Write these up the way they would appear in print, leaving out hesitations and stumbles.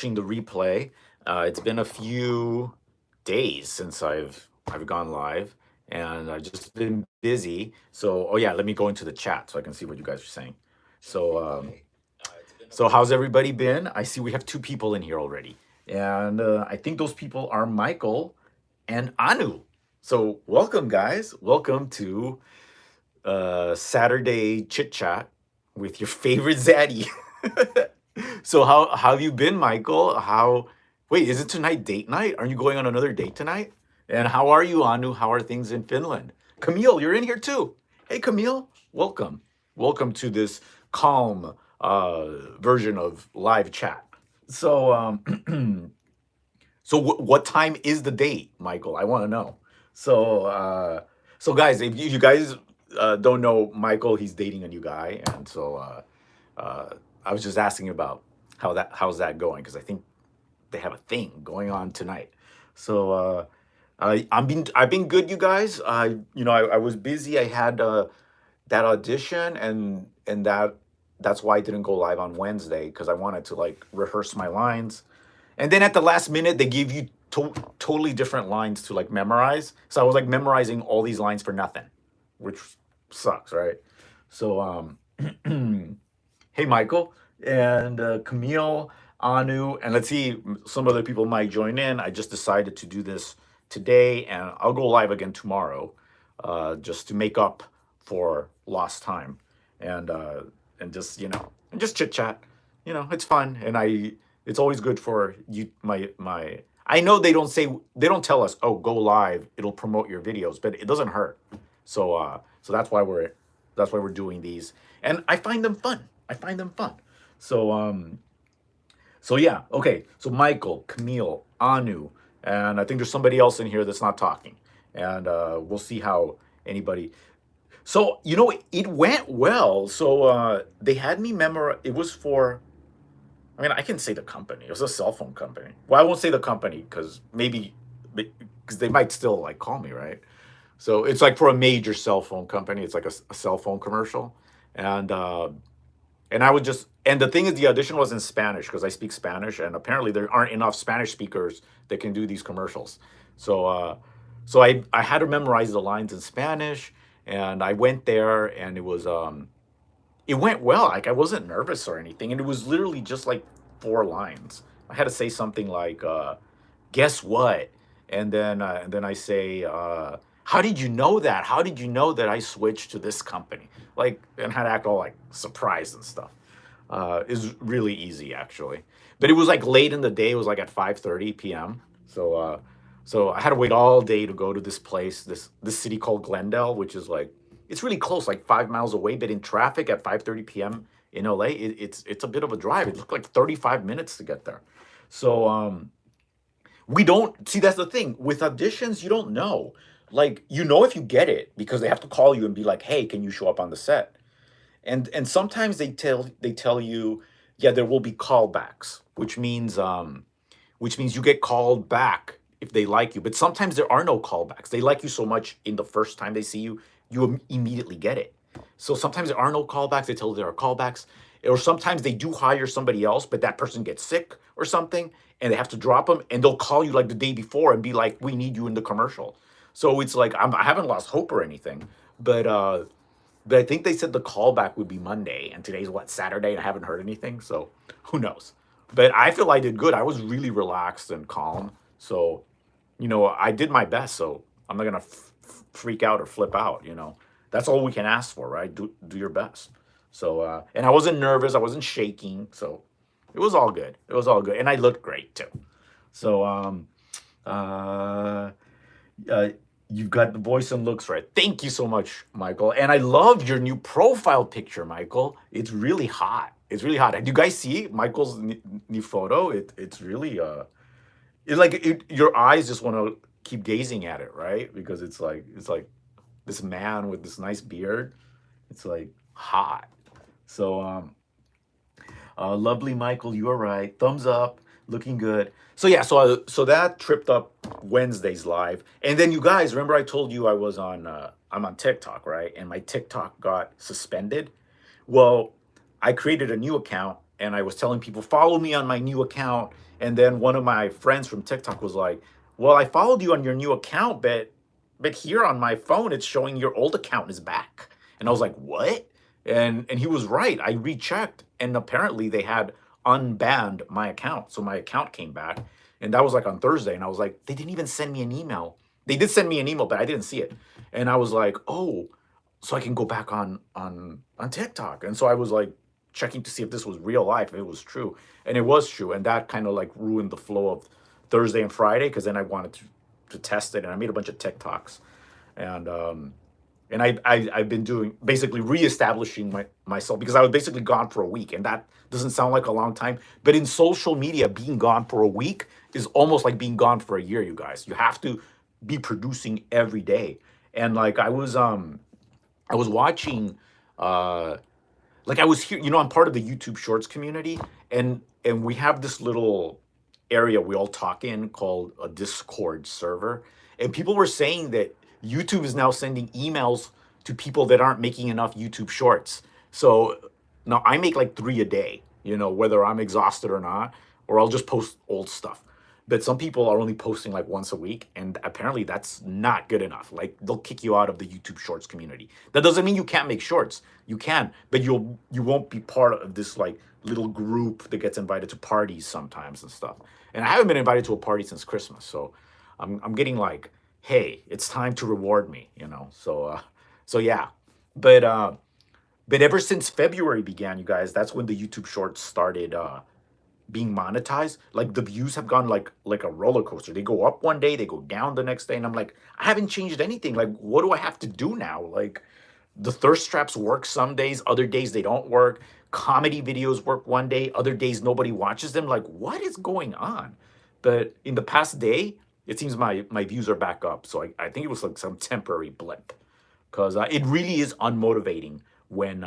the replay. It's been a few days since I've gone live, and I've just been busy. So, oh yeah, let me go into the chat so I can see what you guys are saying. So, so how's everybody been? I see we have two people in here already, and I think those people are Michael and Anu. So, welcome, guys. Welcome to Saturday chit chat with your favorite Zaddy. So how have you been, Michael? How wait, is it tonight date night? Aren't you going on another date tonight? And how are you, Anu? How are things in Finland? Camille, you're in here too. Hey Camille, welcome. Welcome to this calm version of live chat. So so what time is the date, Michael? I want to know. So so guys, if you guys don't know Michael, he's dating a new guy, and so I was just asking about how's that going because I think they have a thing going on tonight. So I've been good, you guys. I was busy. I had that audition, and that's why I didn't go live on Wednesday because I wanted to like rehearse my lines, and then at the last minute they give you totally different lines to like memorize. So I was like memorizing all these lines for nothing, which sucks, right? So hey, Michael and Camille, Anu, and let's see, some other people might join in. I just decided to do this today, and I'll go live again tomorrow, just to make up for lost time, and uh, and just and just chit chat. It's fun, and it's always good for you. My I know they don't tell us, oh, go live, it'll promote your videos, but it doesn't hurt. So that's why we're doing these, and I find them fun. I find them fun. So so yeah, okay. So Michael, Camille, Anu, and I think there's somebody else in here that's not talking, and we'll see how anybody. So it went well. So they had me memorize. It was for. I mean, I can say the company. It was a cell phone company. Well, I won't say the company because maybe because they might still like call me, right? So it's like for a major cell phone company. It's like a cell phone commercial, and I would just and the thing is the audition was in Spanish because I speak Spanish, and apparently there aren't enough Spanish speakers that can do these commercials. So I had to memorize the lines in Spanish, and I went there, and it went well. Like I wasn't nervous or anything, and it was literally just like four lines. I had to say something like guess what, and then I say how did you know that, how did you know that I switched to this company, like, and had to act all like surprised and stuff. Is really easy actually, but it was like late in the day. It was like at 5:30 p.m. So I had to wait all day to go to this place, this city called Glendale, which is like it's really close, like 5 miles away, but in traffic at 5:30 p.m. in LA, it's a bit of a drive. It took like 35 minutes to get there. So we don't see, that's the thing with auditions. You don't know, like, if you get it because they have to call you and be like, hey, can you show up on the set? And sometimes they tell you, yeah, there will be callbacks, which means you get called back if they like you. But sometimes there are no callbacks. They like you so much in the first time they see you, you immediately get it. So sometimes there are no callbacks. They tell you there are callbacks. Or sometimes they do hire somebody else, but that person gets sick or something, and they have to drop them, and they'll call you like the day before and be like, "We need you in the commercial." So it's like I haven't lost hope or anything, but I think they said the callback would be Monday, and today's what, Saturday, and I haven't heard anything. So who knows? But I feel I did good. I was really relaxed and calm. So I did my best. So I'm not gonna freak out or flip out. That's all we can ask for, right? Do your best. So and I wasn't nervous. I wasn't shaking. So it was all good. It was all good, and I looked great too. So uh, uh, you've got the voice and looks right. Thank you so much, Michael. And I love your new profile picture, Michael. It's really hot. It's really hot. Do you guys see Michael's new photo? It's really it's like your eyes just want to keep gazing at it, right? Because it's like this man with this nice beard. It's like hot. So lovely, Michael. You are right. Thumbs up. Looking good. So yeah. So that tripped up Wednesday's live, and then you guys remember I told you I'm on TikTok, right? And my TikTok got suspended. Well, I created a new account, and I was telling people follow me on my new account, and then one of my friends from TikTok was like, "Well, I followed you on your new account, but here on my phone it's showing your old account is back." And I was like, "What?" And he was right. I rechecked, and apparently they had unbanned my account, so my account came back, and that was like on Thursday, and I was like, they didn't even send me an email. They did send me an email, but I didn't see it, and I was like, oh, so I can go back on TikTok. And so I was like checking to see if this was real life, if it was true, and it was true, and that kind of like ruined the flow of Thursday and Friday because then I wanted to test it, and I made a bunch of TikToks, and I've been doing basically reestablishing myself because I was basically gone for a week, and that doesn't sound like a long time, but in social media, being gone for a week is almost like being gone for a year. You guys, you have to be producing every day, and like I was watching, uh, like I was here. I'm part of the YouTube Shorts community, and we have this little area we all talk in called a Discord server. And people were saying that YouTube is now sending emails to people that aren't making enough YouTube Shorts. So now I make like 3 a day. Whether I'm exhausted or not, or I'll just post old stuff. But some people are only posting like once a week, and apparently that's not good enough. Like they'll kick you out of the YouTube Shorts community. That doesn't mean you can't make shorts. You can, but you won't be part of this like little group that gets invited to parties sometimes and stuff. And I haven't been invited to a party since Christmas, so I'm getting like, hey, it's time to reward me. So yeah, but ever since February began, you guys, that's when the YouTube Shorts started being monetized. Like the views have gone like a roller coaster. They go up one day, they go down the next day, and I'm like, I haven't changed anything. Like, what do I have to do now? Like, the thirst traps work some days, other days they don't work. Comedy videos work one day, other days nobody watches them. Like, what is going on? But in the past day, it seems my views are back up. So I think it was like some temporary blip, because it really is unmotivating when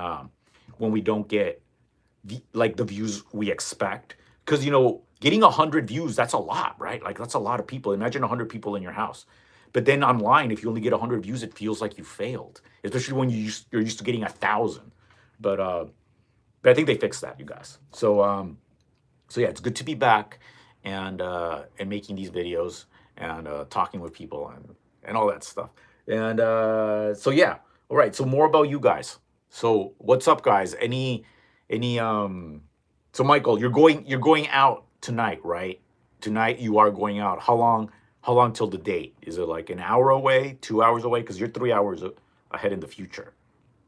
we don't get the views we expect. Because getting 100 views, that's a lot, right? Like that's a lot of people. Imagine 100 people in your house. But then online, if you only get 100 views, it feels like you failed, especially when you're used to getting 1,000. But I think they fixed that, you guys. So yeah, it's good to be back and making these videos and talking with people and all that stuff. And so yeah, all right. So more about you guys. So what's up, guys? Any So Michael, you're going out tonight, right? Tonight you are going out. How long till the date? Is it like an hour away, 2 hours away? Because you're 3 hours ahead in the future.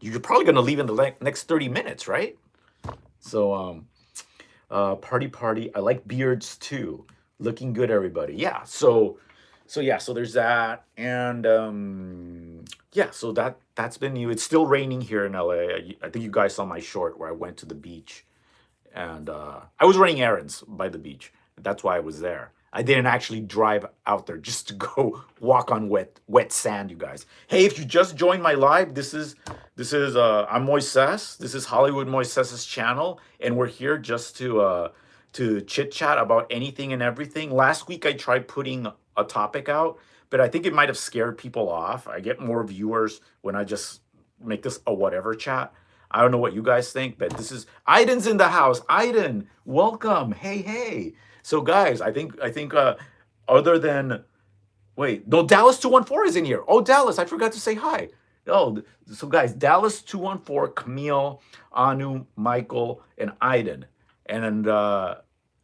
You're probably gonna leave in the next 30 minutes, right? So party. I like beards too. Looking good, everybody. Yeah. So there's that, and yeah. So that's been new. It's still raining here in LA. I think you guys saw my short where I went to the beach, and I was running errands by the beach. That's why I was there. I didn't actually drive out there just to go walk on wet sand, you guys. Hey, if you just joined my live, this is I'm Moises. This is Hollywood Moises's channel, and we're here just to chit chat about anything and everything. Last week I tried putting a topic out, but I think it might have scared people off. I get more viewers when I just make this a whatever chat. I don't know what you guys think, but this is Aiden's in the house. Aiden, welcome. Hey. So guys, I think other than wait, no, Dallas 214 is in here. Oh, Dallas, I forgot to say hi. Oh, so guys, Dallas 214, Camille, Anu, Michael, and Aiden. And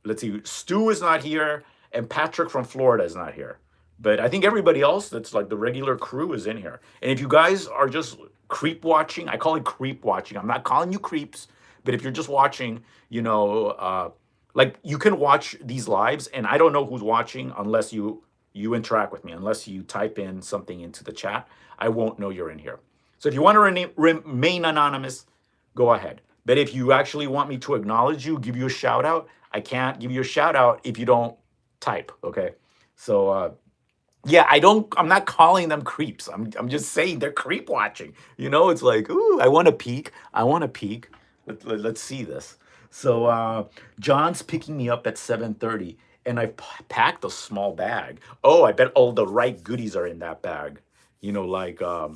let's see, Stu is not here, and Patrick from Florida is not here. But I think everybody else that's like the regular crew is in here. And if you guys are just creep watching, I call it creep watching. I'm not calling you creeps, but if you're just watching, like you can watch these lives, and I don't know who's watching unless you interact with me, unless you type in something into the chat. I won't know you're in here. So if you want to remain anonymous, go ahead. But if you actually want me to acknowledge you, give you a shout out, I can't give you a shout out if you don't type. Okay. So yeah, I'm not calling them creeps. I'm just saying they're creep watching. It's like, ooh, I want to peek. Let's see this. So John's picking me up at 7:30, and I packed a small bag. Oh, I bet all the right goodies are in that bag. Like uh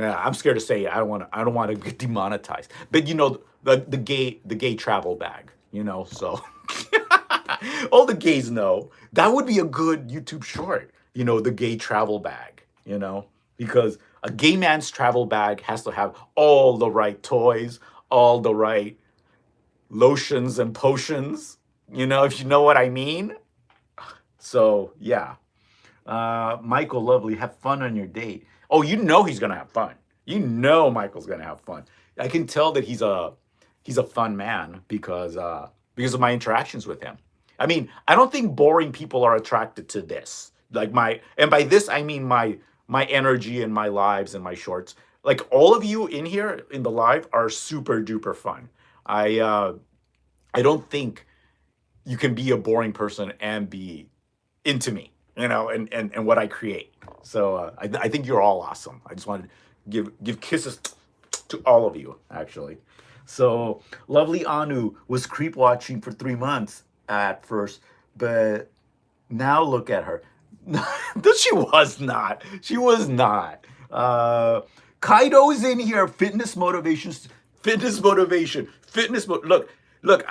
Yeah, I'm scared to say it. I don't want to get demonetized. But you know, the gay travel bag, you know, so all the gays know. That would be a good YouTube short, you know, the gay travel bag, you know, because a gay man's travel bag has to have all the right toys, all the right lotions and potions, you know, if you know what I mean. So, yeah. Michael, lovely, have fun on your date. Oh, you know he's gonna have fun. You know Michael's gonna have fun. I can tell that he's a fun man because of my interactions with him. I mean, I don't think boring people are attracted to this. Like my and by this I mean my energy and my lives and my shorts. Like all of you in here in the live are super duper fun. I don't think you can be a boring person and be into me, you know, and what I create. So I think you're all awesome. I just wanted to give kisses to all of you, actually. So lovely Anu was creep watching for 3 months at first, but now look at her. She was not. She was not. Kaido's in here. Fitness motivation. Fitness motivation. Look, look.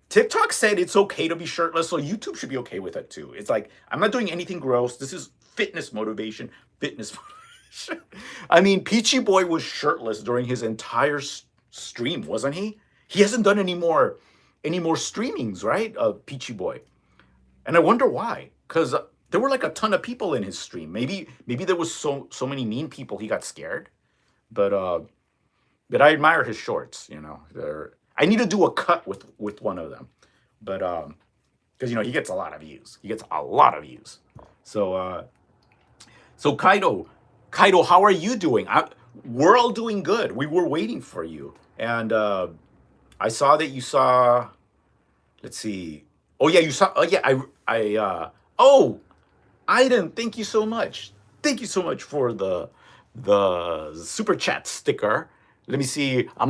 TikTok said it's okay to be shirtless, so YouTube should be okay with it too. It's like I'm not doing anything gross. This is fitness motivation. Fitness motivation. I mean, Peachy Boy was shirtless during his entire stream, wasn't he? He hasn't done any more streamings, right? Of Peachy Boy. And I wonder why, because there were like a ton of people in his stream. Maybe there was so many mean people he got scared. But I admire his shorts. You know, I need to do a cut with one of them, but because you know he gets a lot of views. He gets a lot of views. So Kaido, how are you doing? We're all doing good. We were waiting for you, and I saw that you saw. Let's see. Oh yeah, you saw. Oh yeah, oh, Aiden, thank you so much. Thank you so much for the super chat sticker. Let me see. I'm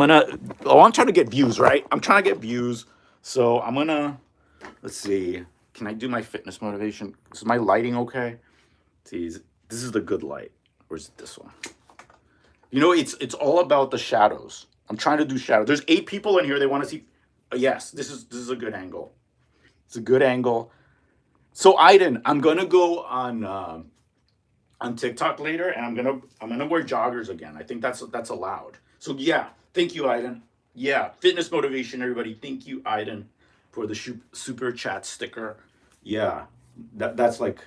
trying to get views, right? I'm trying to get views. So let's see. Can I do my fitness motivation? Is my lighting okay? See, this is the good light. Or is it this one? You know, it's all about the shadows. I'm trying to do shadows. There's 8 people in here. They want to see. Yes, this is a good angle. It's a good angle. So Aiden, I'm gonna go on TikTok later, and I'm gonna wear joggers again. I think that's allowed. So yeah, thank you, Aiden. Yeah, fitness motivation, everybody. Thank you, Aiden, for the super chat sticker. Yeah, that's like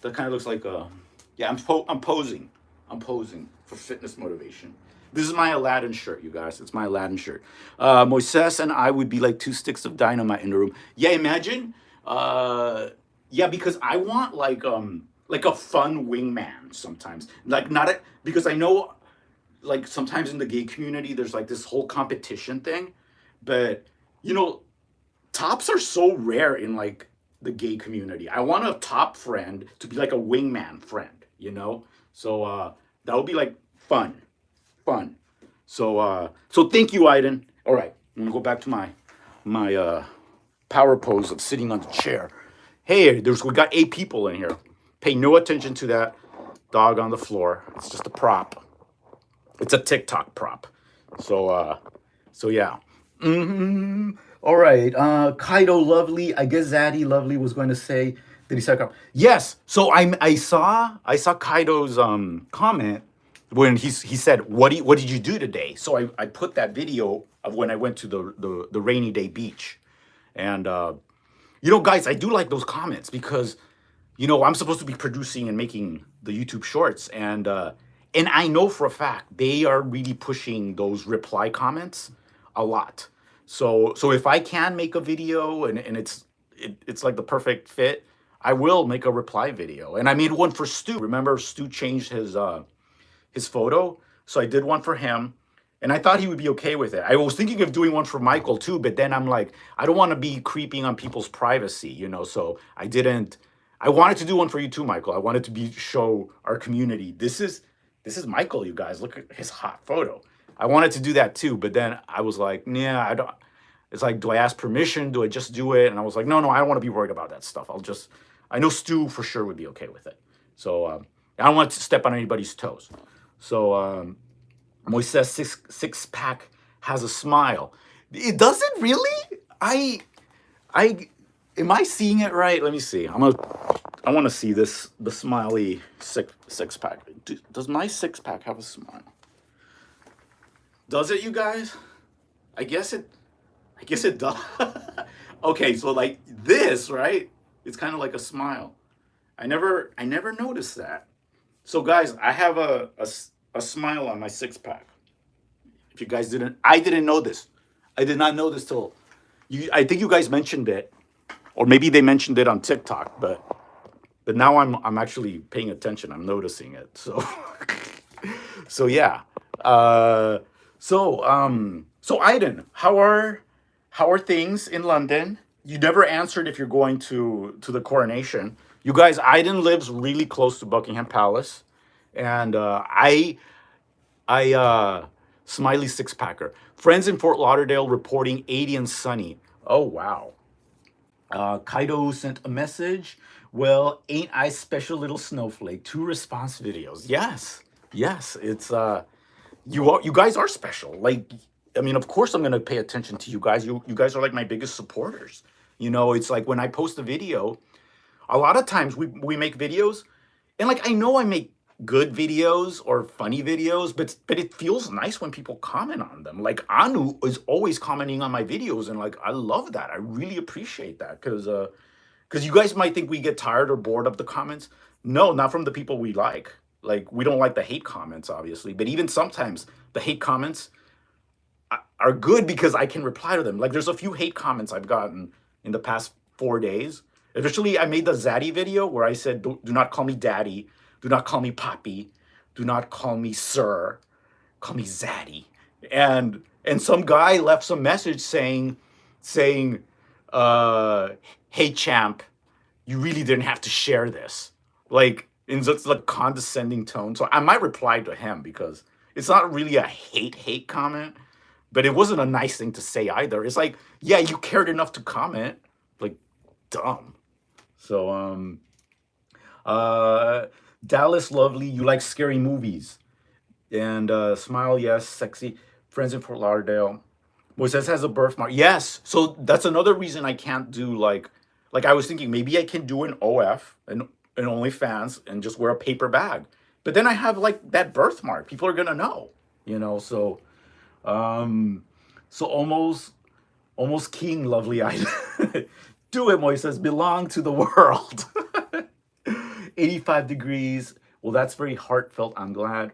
that kind of looks like a yeah. I'm posing. I'm posing for fitness motivation. This is my Aladdin shirt, you guys. It's my Aladdin shirt. Moises and I would be like 2 sticks of dynamite in the room. Yeah, imagine. Yeah, because I want like a fun wingman sometimes. Like not a, because I know like sometimes in the gay community there's like this whole competition thing, but you know, tops are so rare in like the gay community. I want a top friend to be like a wingman friend, you know? So that would be like fun. So thank you, Aiden. All right, I'm gonna go back to my power pose of sitting on the chair. Hey, we got 8 people in here. Pay no attention to that dog on the floor. It's just a prop. It's a TikTok prop. So yeah. All right. Kaido lovely. I guess Zaddy lovely was going to say, did he say yes. So I saw Kaido's comment when he said, what did you do today? So I put that video of when I went to the rainy day beach. And you know, guys, I do like those comments because you know, I'm supposed to be producing and making the YouTube shorts, and I know for a fact they are really pushing those reply comments a lot. So if I can make a video and it's like the perfect fit, I will make a reply video. And I made one for Stu. Remember, Stu changed his photo, so I did one for him. And I thought he would be okay with it. I was thinking of doing one for Michael too, but then I'm like, I don't want to be creeping on people's privacy, you know. So I didn't. I wanted to do one for you too, Michael. I wanted to show our community. This is Michael, you guys. Look at his hot photo. I wanted to do that too, but then I was like, yeah, I don't. It's like, do I ask permission? Do I just do it? And I was like, no, I don't want to be worried about that stuff. I know Stu for sure would be okay with it. So I don't want to step on anybody's toes. So Moises six pack has a smile. It doesn't really. I am I seeing it right? Let me see. I want to see this the smiley six pack. Does my six pack have a smile? Does it, you guys? I guess it. I guess it does. Okay, so like this, right? It's kind of like a smile. I never noticed that. So guys, I have a smile on my six pack. If you guys didn't, I didn't know this. I did not know this till you. I think you guys mentioned it, or maybe they mentioned it on TikTok, but now I'm actually paying attention. I'm noticing it. So so yeah. Uh, so Aiden, how are things in London? You never answered if you're going to the coronation. You guys, Aiden lives really close to Buckingham Palace, and I Smiley six packer. Friends in Fort Lauderdale reporting 80 and sunny. Oh wow. Kaido sent a message. Well, ain't I special little snowflake? Two response videos. Yes, yes. It's you guys are special. Like, I mean, of course I'm gonna pay attention to you guys. You guys are like my biggest supporters. You know, it's like when I post a video, a lot of times we make videos, and like I know I make good videos or funny videos, but it feels nice when people comment on them. Like Anu is always commenting on my videos, and like I love that. I really appreciate that because you guys might think we get tired or bored of the comments. No, not from the people we like. Like we don't like the hate comments, obviously, but even sometimes the hate comments are good because I can reply to them. Like there's a few hate comments I've gotten in the past 4 days. Eventually, I made the Zaddy video where I said, do not call me daddy, do not call me poppy, do not call me sir, call me Zaddy. And some guy left some message saying, hey champ, you really didn't have to share this. Like in such like condescending tone. So I might reply to him because it's not really a hate comment, but it wasn't a nice thing to say either. It's like, yeah, you cared enough to comment. Like, dumb. So uh Dallas lovely, you like scary movies. And smile, yes, sexy. Friends in Fort Lauderdale. Moises has a birthmark. Yes. So that's another reason I can't do like I was thinking maybe I can do an OF and an OnlyFans and just wear a paper bag. But then I have like that birthmark. People are gonna know, you know. Um so almost king lovely item. Do it, Moises. Belong to the world. 85 degrees. Well, that's very heartfelt. I'm glad.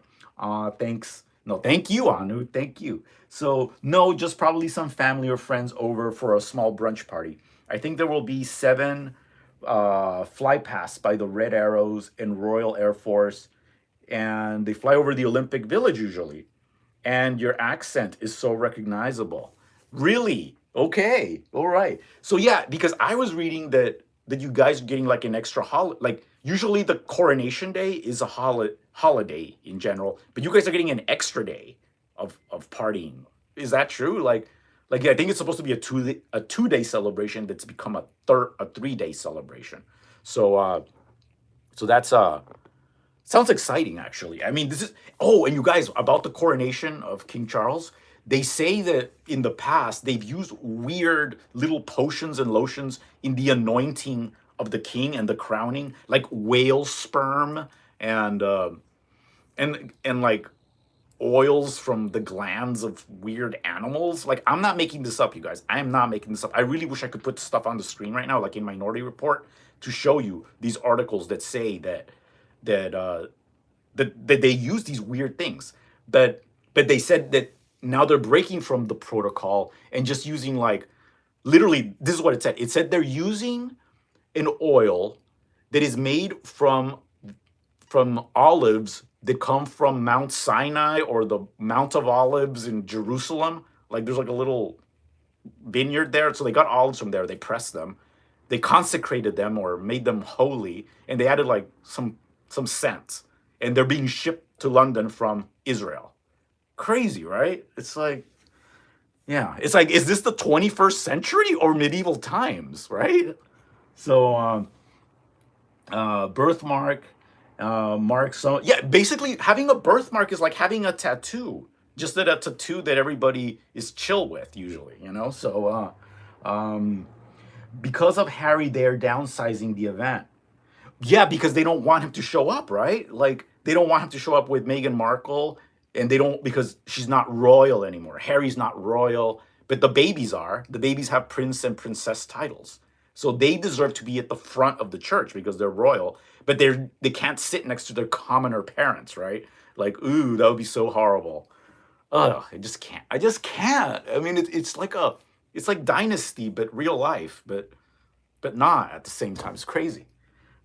Thanks. No, thank you, Anu. Thank you. So, no, just probably some family or friends over for a small brunch party. I think there will be seven fly pasts by the Red Arrows and Royal Air Force, and they fly over the Olympic Village usually. And your accent is so recognizable. Really? Okay. All right. So yeah, because I was reading that you guys are getting like an extra holiday. Like usually the coronation day is a holiday in general, but you guys are getting an extra day of partying. Is that true? Like yeah, I think it's supposed to be a 2 day celebration that's become a 3 day celebration. So so that's sounds exciting, actually. I mean, this is. Oh, and you guys, about the coronation of King Charles, they say that in the past they've used weird little potions and lotions in the anointing of the king and the crowning, like whale sperm and and like oils from the glands of weird animals. Like, I'm not making this up, you guys. I am not making this up. I really wish I could put stuff on the screen right now, like in Minority Report, to show you these articles that say that that they use these weird things. But they said that now they're breaking from the protocol and just using like literally this is what it said. It said they're using an oil that is made from olives that come from Mount Sinai or the Mount of Olives in Jerusalem. Like there's like a little vineyard there. So they got olives from there. They pressed them. They consecrated them or made them holy, and they added like some scents. And they're being shipped to London from Israel. Crazy, right? It's like, yeah, it's like, is this the 21st century or medieval times, right? So, birthmark, Mark, so yeah, basically having a birthmark is like having a tattoo, just that a tattoo that everybody is chill with usually, you know. So because of Harry, they're downsizing the event. Yeah, because they don't want him to show up, right? Like they don't want him to show up with Meghan Markle, and they don't because she's not royal anymore. Harry's not royal, but the babies are. The babies have prince and princess titles, so they deserve to be at the front of the church because they're royal. But they can't sit next to their commoner parents, right? Like, ooh, that would be so horrible. Ugh, I just can't. I just can't. I mean, it's like Dynasty, but real life, but not at the same time. It's crazy.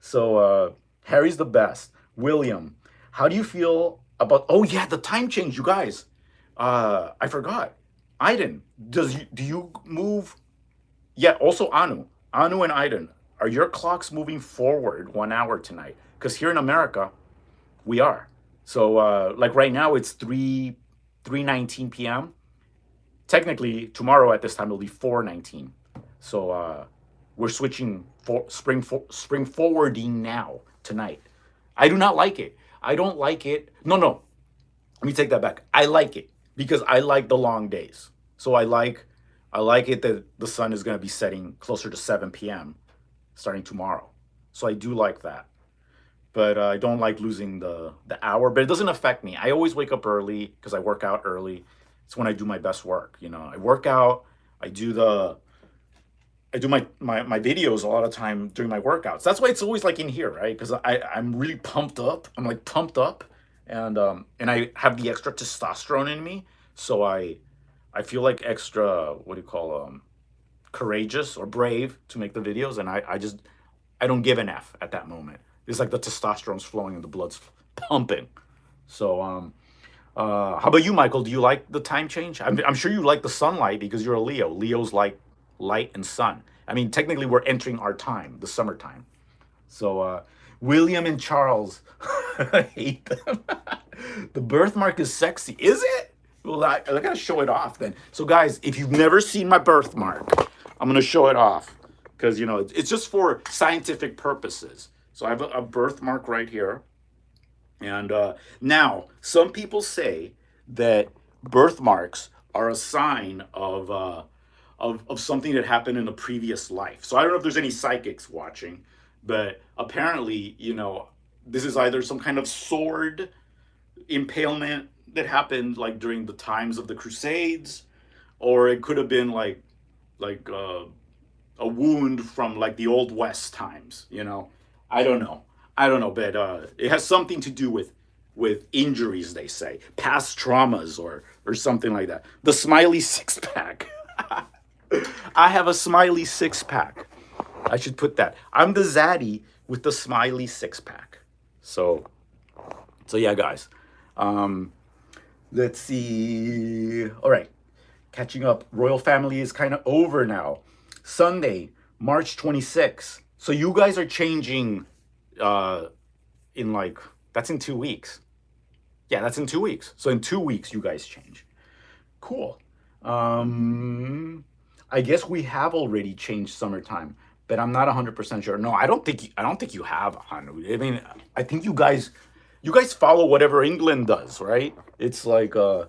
So Harry's the best. William, how do you feel about? Oh yeah, the time change, you guys. I forgot. Aiden, do you move? Yeah. Also Anu and Aiden, are your clocks moving forward 1 hour tonight? Because here in America, we are. So like right now, it's 3:19 p.m. Technically, tomorrow at this time it'll be 4:19. So we're switching for spring forwarding now tonight. I do not like it. I don't like it. No, no. Let me take that back. I like it because I like the long days. So I like it that the sun is going to be setting closer to 7 p.m. starting tomorrow. So I do like that. But I don't like losing the hour, but it doesn't affect me. I always wake up early because I work out early. It's when I do my best work, you know. I work out, I do the I do my videos a lot of time during my workouts. That's why it's always like in here, right? Because I'm really pumped up. I'm like pumped up, and I have the extra testosterone in me, so I feel like extra what do you call courageous or brave to make the videos, and I don't give an F at that moment. It's like the testosterone's flowing and the blood's pumping. So how about you, Michael? Do you like the time change? I'm sure you like the sunlight because you're a Leo. Leos like light and sun. I mean, technically, we're entering our time, the summertime. So, William and Charles, I hate them. The birthmark is sexy. Is it? Well, I gotta show it off then. So, guys, if you've never seen my birthmark, I'm gonna show it off because, you know, it's just for scientific purposes. So, I have a birthmark right here. And now, some people say that birthmarks are a sign of something that happened in a previous life. So I don't know if there's any psychics watching, but apparently, you know, this is either some kind of sword impalement that happened like during the times of the Crusades, or it could have been like a wound from like the old West times. You know, I don't know. I don't know, but it has something to do with injuries. They say past traumas or something like that. The smiley six pack. I have a smiley six pack. I should put that. I'm the Zaddy with the smiley six pack. So, so yeah, guys. Um, let's see. All right, catching up. Royal family is kind of over now. Sunday, March 26th. So you guys are changing uh, in like that's in 2 weeks. Yeah, that's in 2 weeks. So in 2 weeks, you guys change. Cool. Um, I guess we have already changed summertime, but I'm not 100% sure. No, I don't think you have, Hanu. I mean, I think you guys follow whatever England does, right? It's like they're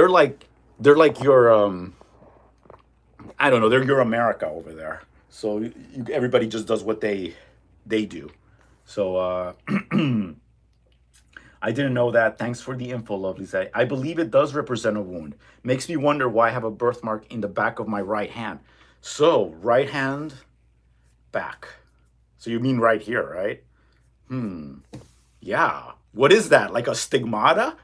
like your I don't know, they're your America over there. So everybody just does what they do. So I didn't know that. Thanks for the info, lovely Zay. I believe it does represent a wound. Makes me wonder why I have a birthmark in the back of my right hand. So, right hand, back. So you mean right here, right? Hmm. Yeah. What is that? Like a stigmata?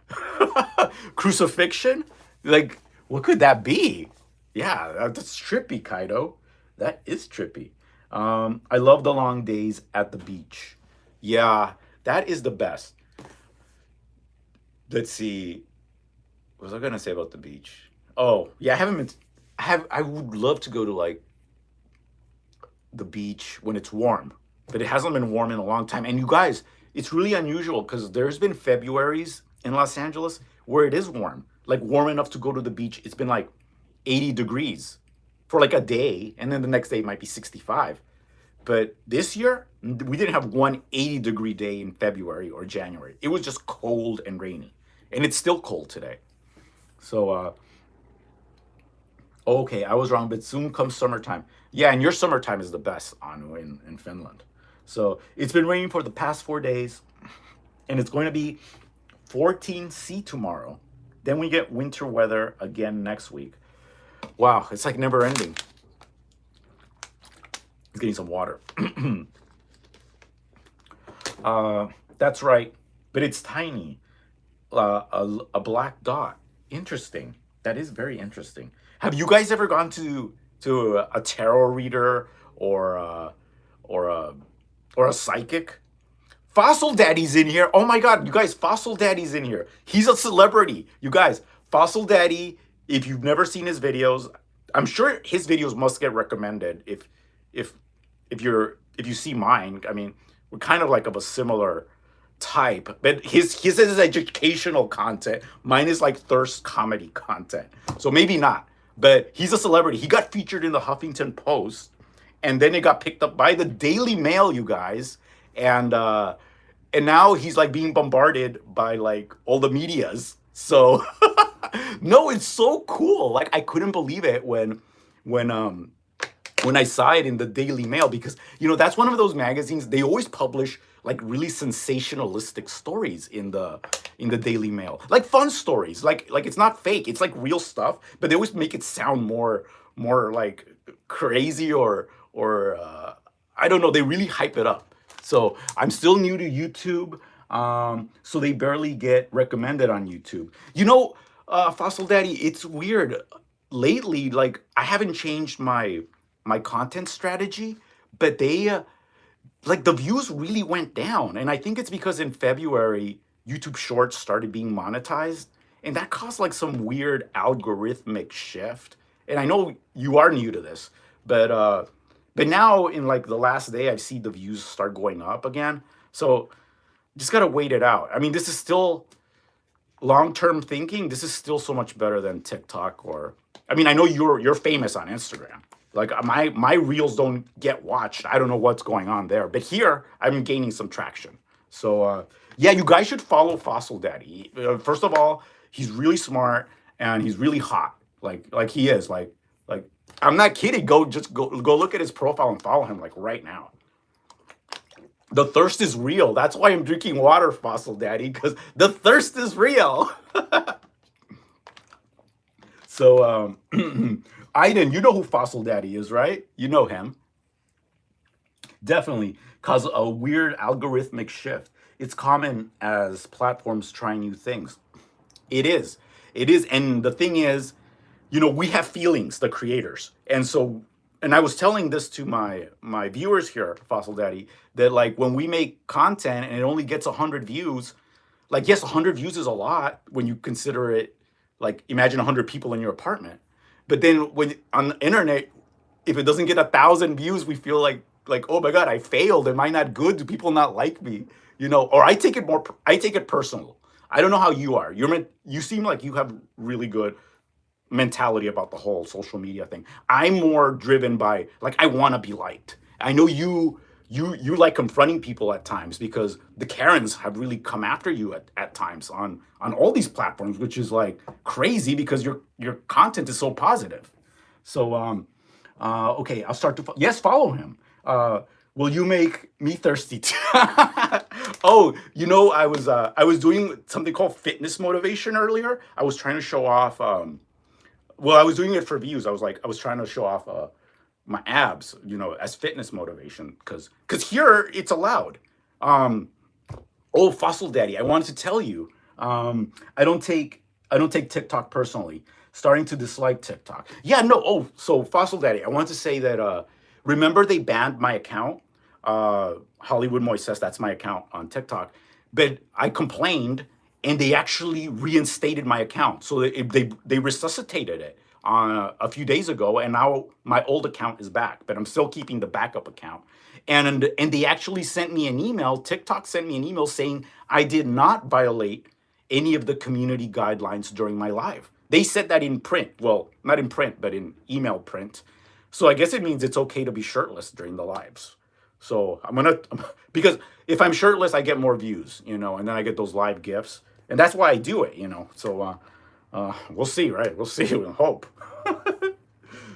Crucifixion? Like, what could that be? Yeah, that's trippy, Kaido. That is trippy. I love the long days at the beach. Yeah, that is the best. Let's see. What was I gonna say about the beach? Oh, yeah, I haven't been. I would love to go to like the beach when it's warm, but it hasn't been warm in a long time. And you guys, it's really unusual because there's been Februarys in Los Angeles where it is warm, like warm enough to go to the beach. It's been like 80 degrees for like a day, and then the next day it might be 65. But this year, we didn't have one 80-degree day in February or January. It was just cold and rainy. And it's still cold today. So, okay, I was wrong, but soon comes summertime. Yeah, and your summertime is the best, Anu, in Finland. So it's been raining for the past 4 days, and it's going to be 14°C tomorrow. Then we get winter weather again next week. Wow, it's like never ending. He's getting some water. That's right, but it's tiny. A black dot. Interesting. That is very interesting. Have you guys ever gone to a tarot reader or or a or a psychic? Fossil Daddy's in here. Oh my God, you guys, Fossil Daddy's in here. He's a celebrity. You guys, Fossil Daddy, if you've never seen his videos, I'm sure his videos must get recommended if if you see mine. I mean, we're kind of like of a similar type, but his is educational content. Mine is like thirst comedy content. So maybe not. But he's a celebrity. He got featured in the Huffington Post, and then it got picked up by the Daily Mail, you guys. And and now he's like being bombarded by like all the medias. So no, it's so cool. Like I couldn't believe it when when I saw it in the Daily Mail, because that's one of those magazines. They always publish like really sensationalistic stories in the Daily Mail, like fun stories, like it's not fake, it's like real stuff, but they always make it sound more like crazy or I don't know. They really hype it up. So I'm still new to YouTube, so they barely get recommended on YouTube. Fossil Daddy, it's weird lately. Like I haven't changed my content strategy, but they like the views really went down, and I think it's because in February YouTube Shorts started being monetized, and that caused like some weird algorithmic shift. And I know you are new to this, but now in like the last day I've seen the views start going up again. So just gotta wait it out. I mean, this is still long-term thinking. This is still so much better than TikTok. Or I mean, I know you're famous on Instagram. Like my reels don't get watched. I don't know what's going on there, but here I'm gaining some traction. So yeah, you guys should follow Fossil Daddy. First of all, he's really smart and he's really hot. Like he is. Like I'm not kidding. Go look at his profile and follow him like right now. The thirst is real. That's why I'm drinking water, Fossil Daddy, because the thirst is real. So, Aiden, you know who Fossil Daddy is, right? You know him. Definitely cause a weird algorithmic shift. It's common as platforms try new things. It is. It is. And the thing is, we have feelings, the creators. And I was telling this to my viewers here, Fossil Daddy, that like when we make content and it only gets 100 views, like yes, 100 views is a lot when you consider it, like imagine 100 people in your apartment. But then when on the internet, if it doesn't get 1,000 views, we feel like oh my God, I failed. Am I not good? Do people not like me? Or I take it personal. I don't know how you are. You seem like you have really good mentality about the whole social media thing. I'm more driven by like I want to be liked. I know you like confronting people at times because the Karens have really come after you at times on all these platforms, which is like crazy because your content is so positive. So okay, I'll start to yes, follow him. Will you make me thirsty too? Oh, I was doing something called fitness motivation earlier. I was trying to show off well, I was doing it for views. I was trying to show off my abs, as fitness motivation, because here it's allowed. Um, oh, Fossil Daddy, I wanted to tell you, I don't take TikTok personally. Starting to dislike TikTok. Yeah, no. Oh, so Fossil Daddy, I want to say that remember they banned my account, Hollywood Moises. That's my account on TikTok, but I complained and they actually reinstated my account. So they resuscitated it a few days ago, and now my old account is back. But I'm still keeping the backup account. And they actually sent me an email. TikTok sent me an email saying I did not violate any of the community guidelines during my live. They said that in print. Well, not in print, but in email print. So I guess it means it's okay to be shirtless during the lives. So I'm gonna because if I'm shirtless, I get more views, and then I get those live gifts, and that's why I do it. So we'll see, right? We'll see. We'll hope.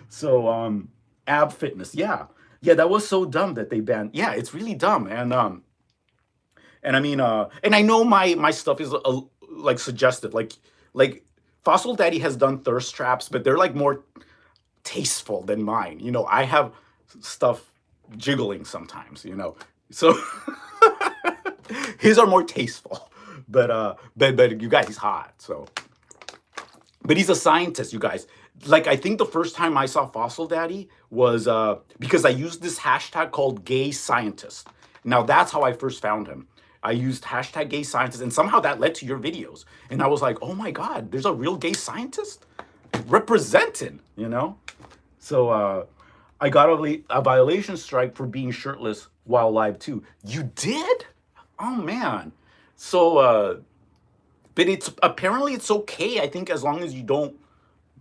So ab fitness, yeah, yeah, that was so dumb that they banned. Yeah, it's really dumb, and I mean, and I know my stuff is like suggestive, like Fossil Daddy has done thirst traps, but they're like more tasteful than mine. I have stuff jiggling sometimes. So his are more tasteful, but you guys, he's hot. So, but he's a scientist, you guys. Like I think the first time I saw Fossil Daddy was because I used this hashtag called gay scientist. Now that's how I first found him. I used hashtag gay scientist, and somehow that led to your videos. And I was like, oh my God, there's a real gay scientist represented. So I got a violation strike for being shirtless while live too. You did? Oh man. So but it's apparently it's okay, I think, as long as you don't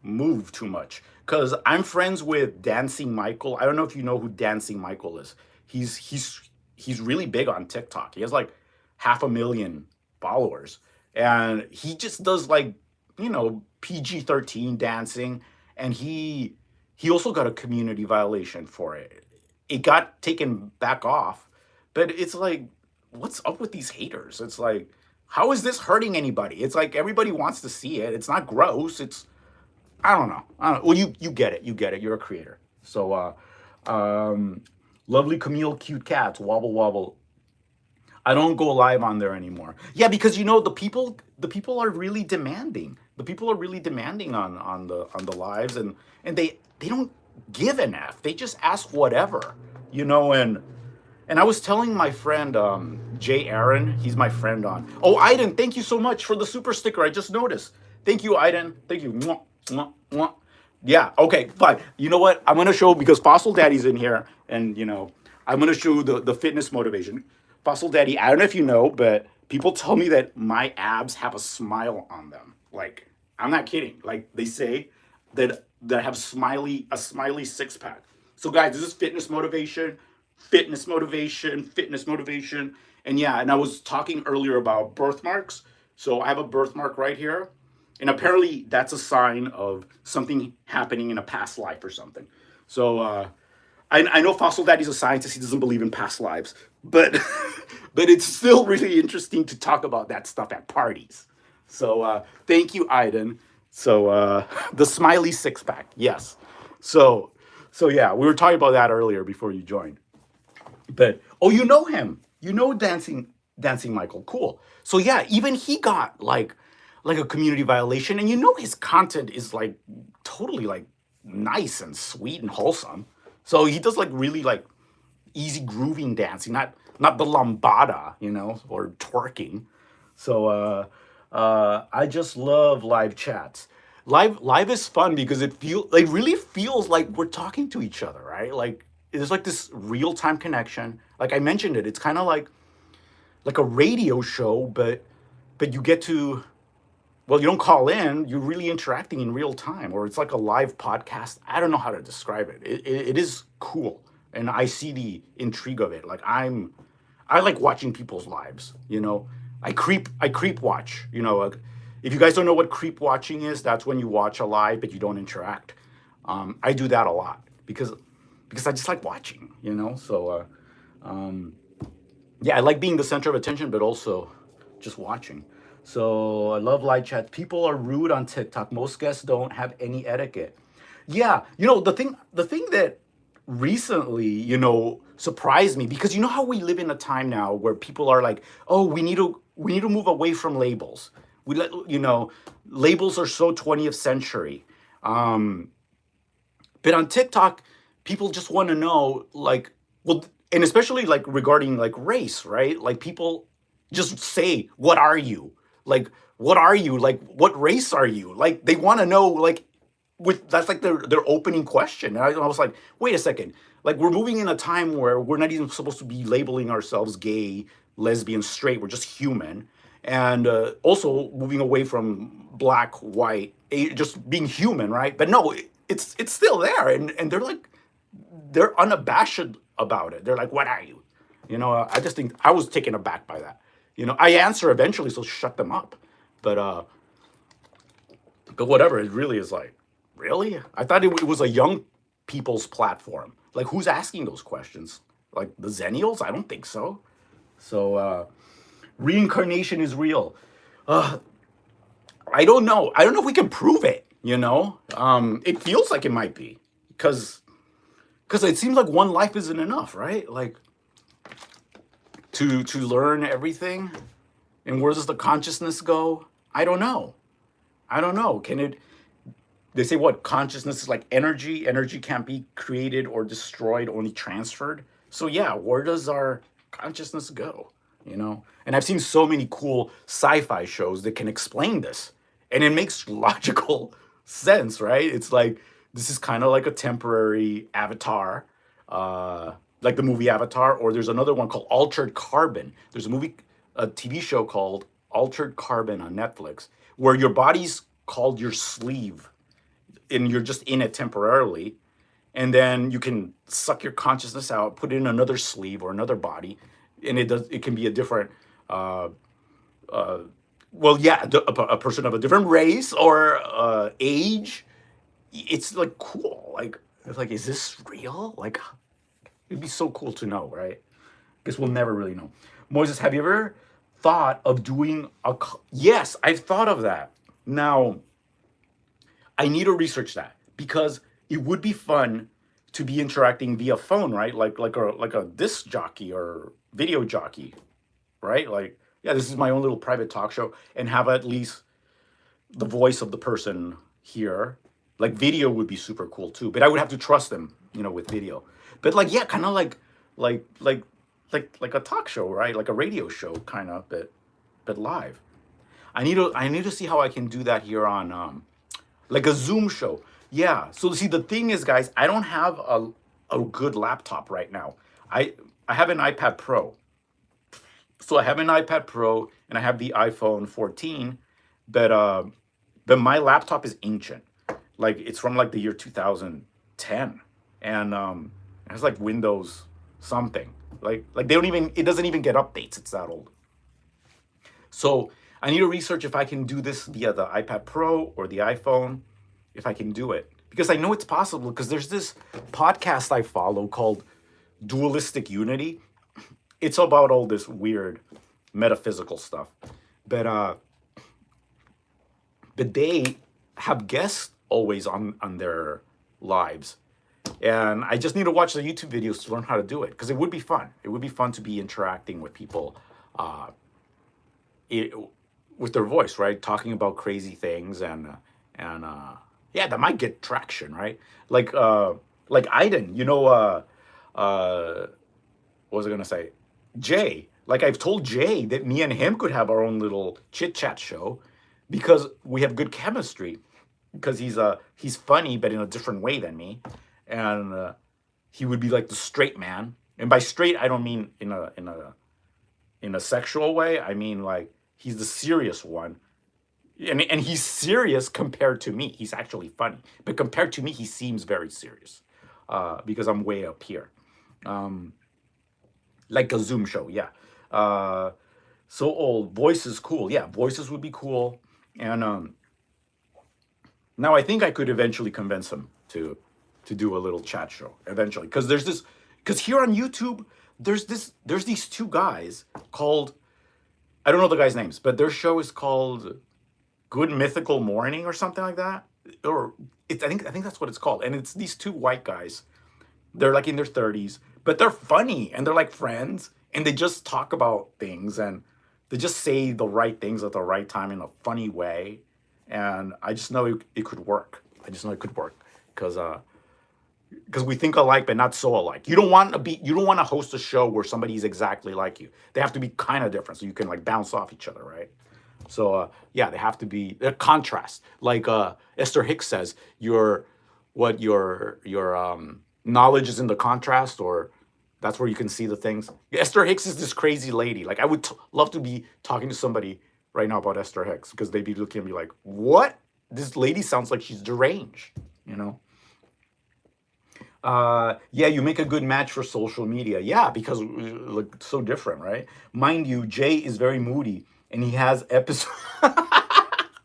move too much. Because I'm friends with Dancing Michael. I don't know if you know who Dancing Michael is. He's really big on TikTok. He has like 500,000 followers. And he just does like, PG-13 dancing. And he also got a community violation for it. It got taken back off, but it's like, what's up with these haters? It's like, how is this hurting anybody? It's like everybody wants to see it. It's not gross. It's I don't know. I don't know. Well, you get it. You get it. You're a creator. So, lovely Camille, cute cats, wobble wobble. I don't go live on there anymore. Yeah, because the people are really demanding. The people are really demanding on the lives, and they don't give an F. They just ask whatever, and I was telling my friend Jay Aaron, he's my friend on. Oh, Aiden, thank you so much for the super sticker. I just noticed. Thank you, Aiden. Thank you. Mwah, mwah, mwah. Yeah, okay, fine. You know what? I'm gonna show because Fossil Daddy's in here, and I'm gonna show the fitness motivation. Fossil Daddy, I don't know if you know, but people tell me that my abs have a smile on them. Like, I'm not kidding. Like they say that I have a smiley six pack. So guys, this is fitness motivation, fitness motivation, fitness motivation. And yeah, and I was talking earlier about birthmarks. So I have a birthmark right here. And apparently that's a sign of something happening in a past life or something. So I know Fossil Daddy's a scientist. He doesn't believe in past lives, but but it's still really interesting to talk about that stuff at parties. So thank you, Aiden. So the smiley six pack, yes. So yeah, we were talking about that earlier before you joined. But oh, you know him. You know Dancing Michael. Cool. So yeah, even he got like a community violation, and his content is like totally like nice and sweet and wholesome. So he does like really like easy grooving dancing, not the lambada, or twerking. So I just love live chats. Live is fun because it really feels like we're talking to each other, right? Like there's like this real time connection. Like I mentioned it's kind of like a radio show, but you get to, well, you don't call in, you're really interacting in real time, or it's like a live podcast. I don't know how to describe it. It is cool, and I see the intrigue of it. Like I like watching people's lives. I creep watch. Like, if you guys don't know what creep watching is, that's when you watch a live but you don't interact. I do that a lot because I just like watching. So yeah, I like being the center of attention, but also just watching. So I love live chat. People are rude on TikTok. Most guests don't have any etiquette. Yeah, the thing that recently, surprised me, because you know how we live in a time now where people are like, "Oh, we need to move away from labels." Labels are so 20th century. Um, but on TikTok, people just want to know, like, well, and especially like regarding like race, right? Like people just say, "What are you?" Like, "What are you?" Like, "What race are you?" Like they want to know, like, with that's like their opening question. And I was like, wait a second. Like we're moving in a time where we're not even supposed to be labeling ourselves gay, lesbian, straight. We're just human. And also moving away from black, white, just being human, right? But no, it's still there, and they're like they're unabashed about it. They're like, "What are you?" I just think I was taken aback by that. I answer eventually, so shut them up. But whatever. It really is like, really? I thought it was a young people's platform. Like, who's asking those questions? Like the Zennials? I don't think so. So reincarnation is real. Uh, I don't know. I don't know if we can prove it. It feels like it might be because it seems like one life isn't enough, right? Like to learn everything. And where does the consciousness go? I don't know. I don't know. Can it? They say what consciousness is like energy. Energy can't be created or destroyed, only transferred. So yeah, where does our consciousness go? And I've seen so many cool sci-fi shows that can explain this, and it makes logical sense, right? It's like this is kind of like a temporary avatar, like the movie Avatar, or there's another one called Altered Carbon. There's a TV show called Altered Carbon on Netflix, where your body's called your sleeve, and you're just in it temporarily, and then you can suck your consciousness out, put it in another sleeve or another body, and it can be a different uh, uh, well, yeah, a person of a different race or age. It's like cool. Like it's like, is this real? Like it'd be so cool to know, right? Guess we'll never really know. Moses, have you ever thought of doing yes, I've thought of that. Now I need to research that because it would be fun to be interacting via phone, right? Like a disc jockey or video jockey, right? Like, yeah, this is my own little private talk show, and have at least the voice of the person here. Like video would be super cool too, but I would have to trust them, with video. But like, yeah, kind of like like like a talk show, right? Like a radio show, kind of, but live. I need to see how I can do that here on like a Zoom show. Yeah. So see, the thing is, guys, I don't have a good laptop right now. I have an iPad Pro. So I have an iPad Pro and I have the iPhone 14, but my laptop is ancient. Like it's from like the year 2010, and it has like Windows something. Like they don't even it doesn't even get updates. It's that old. So I need to research if I can do this via the iPad Pro or the iPhone, if I can do it. Because I know it's possible, because there's this podcast I follow called Dualistic Unity. It's about all this weird metaphysical stuff. But they have guests always on their lives. And I just need to watch the YouTube videos to learn how to do it, because it would be fun. It would be fun to be interacting with people it, with their voice, right? Talking about crazy things and yeah, that might get traction, right? Like Aiden, what was I gonna say? Jay. Like I've told Jay that me and him could have our own little chit chat show because we have good chemistry. Because he's funny, but in a different way than me, and he would be like the straight man. And by straight, I don't mean in a sexual way. I mean like he's the serious one, and he's serious compared to me. He's actually funny, but compared to me, he seems very serious because I'm way up here. Um, like a Zoom show, yeah. So old voice is cool. Yeah, voices would be cool. And now I think I could eventually convince him to do a little chat show eventually, because here on YouTube there's these two guys called, I don't know the guys' names, but their show is called Good Mythical Morning or something like that, or I think that's what it's called, and it's these two white guys. They're like in their 30s, but they're funny and they're like friends, and they just talk about things, and they just say the right things at the right time in a funny way. And I just know it could work. I just know it could work because we think alike but not so alike. You don't want to host a show where somebody's exactly like you. They have to be kind of different so you can like bounce off each other, right? So yeah, they have to be a contrast. Like Esther Hicks says, your knowledge is in the contrast, or that's where you can see the things. Esther Hicks is this crazy lady. Like I would love to be talking to somebody right now about Esther Hicks, because they'd be looking at me like, "What? This lady sounds like she's deranged," you know. Yeah, you make a good match for social media. Yeah, because we look so different, right? Mind you, Jay is very moody and he has episodes.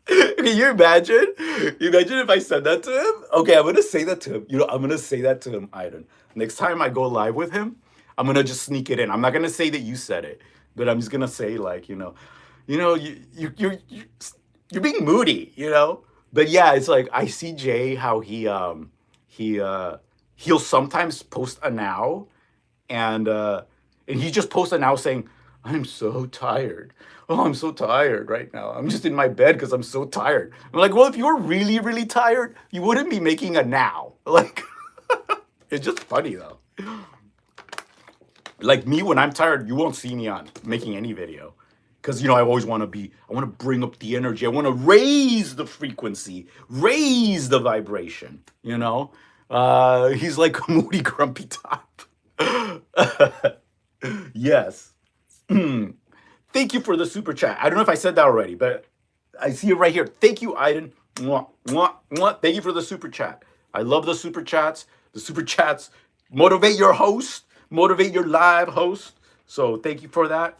Can you imagine? You imagine if I said that to him? Okay, I'm gonna say that to him. I'm gonna say that to him, Aiden. Next time I go live with him, I'm gonna just sneak it in. I'm not gonna say that you said it, but I'm just gonna say like, you're being moody, But yeah, it's like I see Jay how he he'll sometimes post a now and he just posts a now saying, I'm so tired. Oh, I'm so tired right now. I'm just in my bed because I'm so tired. I'm like, well, if you were really, really tired, you wouldn't be making a now. Like, it's just funny though. Like me, when I'm tired, you won't see me on making any video. Because, I always I want to bring up the energy. I want to raise the frequency, raise the vibration, He's like a moody, grumpy top. Yes. Thank you for the super chat. I don't know if I said that already, but I see it right here. Thank you, Aiden. Mwah, mwah, mwah. Thank you for the super chat. I love the super chats. The super chats motivate your host, motivate your live host. So thank you for that.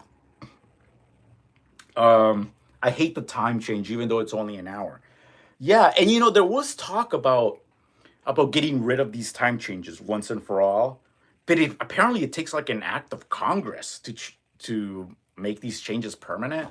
I hate the time change, even though it's only an hour. Yeah, and there was talk about getting rid of these time changes once and for all, but apparently it takes like an act of Congress to make these changes permanent.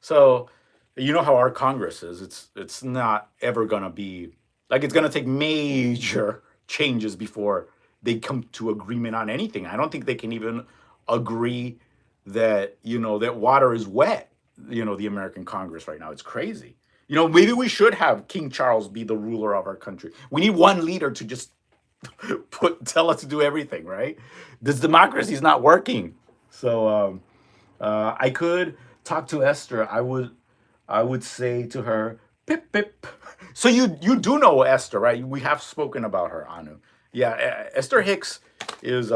So you know how our Congress is. It's not ever gonna be like it's gonna take major changes before they come to agreement on anything. I don't think they can even agree that that water is wet. The American Congress right now. It's crazy. Maybe we should have King Charles be the ruler of our country. We need one leader to just tell us to do everything, right? This democracy is not working. So I could talk to Esther. I would say to her, pip pip. So you do know Esther, right? We have spoken about her, Anu. Yeah, Esther Hicks is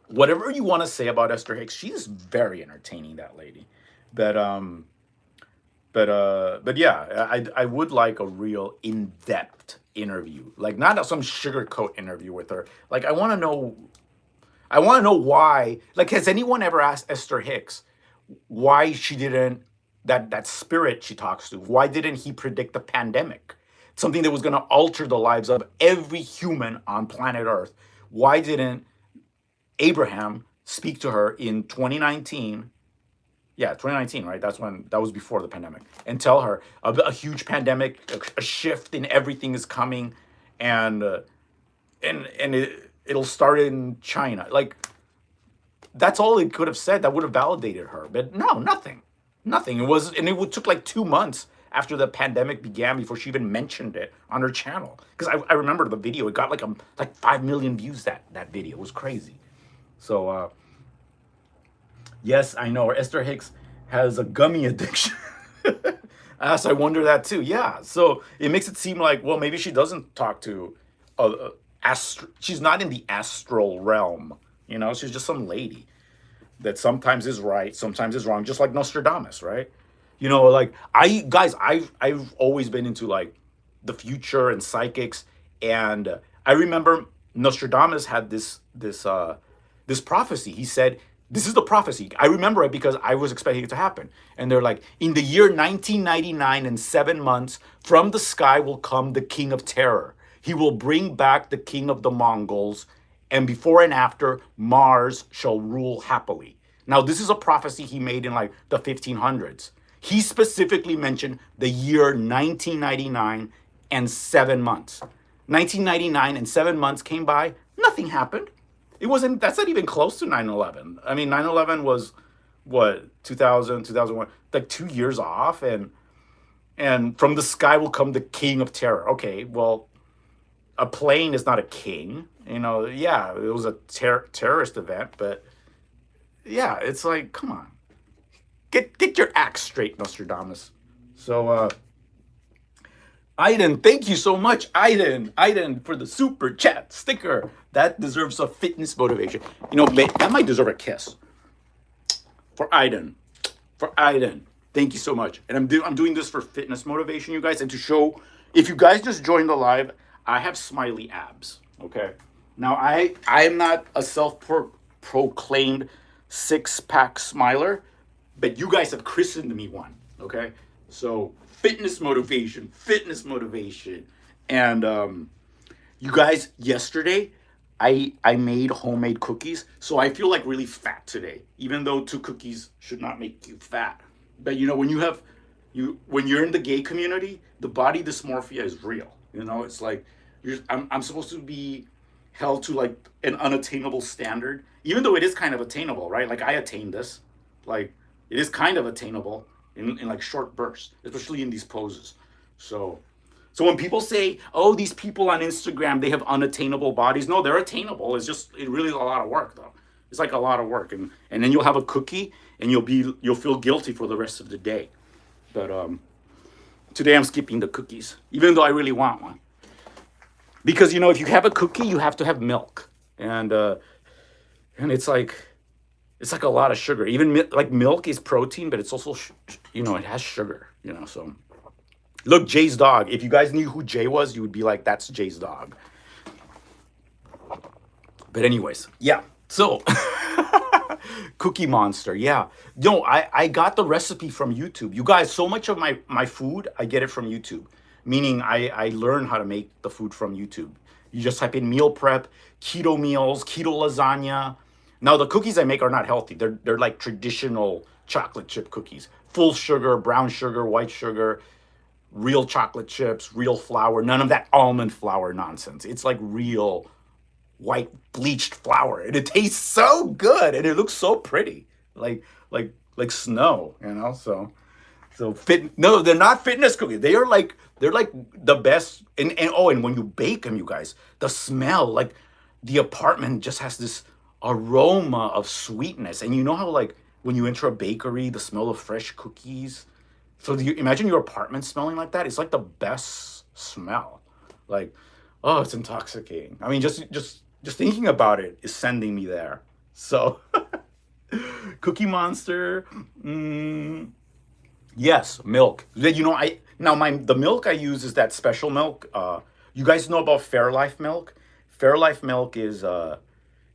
whatever you want to say about Esther Hicks, she's very entertaining, that lady. But but yeah, I would like a real in-depth interview, like not some sugarcoat interview with her. Like I want to know why. Like, has anyone ever asked Esther Hicks why she didn't that spirit she talks to? Why didn't he predict the pandemic? Something that was going to alter the lives of every human on planet Earth. Why didn't Abraham speak to her in 2019? Yeah, 2019, right? That was before the pandemic, and tell her a huge pandemic, a shift in everything is coming, and it'll start in China. Like, that's all it could have said that would have validated her. But no, nothing. It took like 2 months after the pandemic began before she even mentioned it on her channel. Because I remember the video, it got like 5 million views. That video, it was crazy. So yes, I know Esther Hicks has a gummy addiction. Yes, I wonder that too. Yeah, so it makes it seem like, well, maybe she doesn't talk to she's not in the astral realm. She's just some lady that sometimes is right, sometimes is wrong, just like Nostradamus, right? Like I've always been into like the future and psychics, and I remember Nostradamus had this prophecy. He said, this is the prophecy. I remember it because I was expecting it to happen. And they're like, in the year 1999 and 7 months, from the sky will come the king of terror. He will bring back the king of the Mongols, and before and after, Mars shall rule happily. Now, this is a prophecy he made in like the 1500s. He specifically mentioned the year 1999 and 7 months. 1999 and 7 months came by, nothing happened. That's not even close to 9/11. I mean, 9/11 was what, 2000, 2001, like 2 years off, and from the sky will come the king of terror. Okay, well, a plane is not a king. Yeah, it was a terrorist event, but yeah, it's like, come on. Get your act straight, Nostradamus. So Aiden, thank you so much, Aiden, for the super chat sticker. That deserves a fitness motivation. That might deserve a kiss. For Aiden. Thank you so much. And I'm doing this for fitness motivation, you guys, and to show, if you guys just joined the live, I have smiley abs. Okay. Now I'm not a self-proclaimed six-pack smiler, but you guys have christened me one. Okay. So fitness motivation, and you guys yesterday. I made homemade cookies, so I feel like really fat today. Even though two cookies should not make you fat, but when you have when you're in the gay community, the body dysmorphia is real. It's like I'm supposed to be held to like an unattainable standard, even though it is kind of attainable, right? Like I attained this, like it is kind of attainable in like short bursts, especially in these poses. So so when people say, "Oh, these people on Instagram, they have unattainable bodies," no, they're attainable. It really is a lot of work though. It's like a lot of work, and then you'll have a cookie, and you'll feel guilty for the rest of the day. But today I'm skipping the cookies, even though I really want one. Because if you have a cookie, you have to have milk, and it's like a lot of sugar. Even like milk is protein, but it's also it has sugar. So look, Jay's dog. If you guys knew who Jay was, you would be like, "That's Jay's dog." But anyways, yeah. So Cookie Monster, yeah. No, I got the recipe from YouTube. You guys, so much of my food, I get it from YouTube. Meaning I learn how to make the food from YouTube. You just type in meal prep, keto meals, keto lasagna. Now the cookies I make are not healthy. They're like traditional chocolate chip cookies. Full sugar, brown sugar, white sugar, real chocolate chips, real flour, none of that almond flour nonsense. It's like real white bleached flour, and it tastes so good, and it looks so pretty, like snow. So fit. No, they're not fitness cookies. They're like the best. And when you bake them, you guys, the smell, like the apartment just has this aroma of sweetness. And you know how like when you enter a bakery, the smell of fresh cookies. So do you imagine your apartment smelling like that? It's like the best smell. Like, oh, it's intoxicating. I mean, just thinking about it is sending me there. So, Cookie Monster. Yes, milk. I now my the milk I use is that special milk. You guys know about Fairlife milk? Fairlife milk is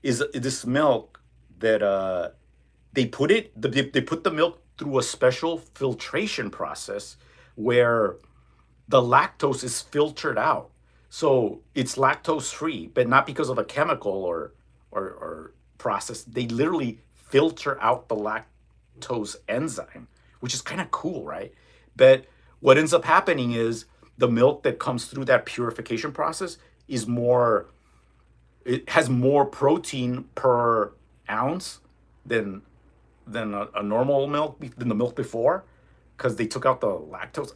this milk that they put the milk through a special filtration process where the lactose is filtered out. So it's lactose free, but not because of a chemical or process. They literally filter out the lactose enzyme, which is kind of cool, right? But what ends up happening is the milk that comes through that purification process is more, it has more protein per ounce than a normal milk, than the milk before, because they took out the lactose.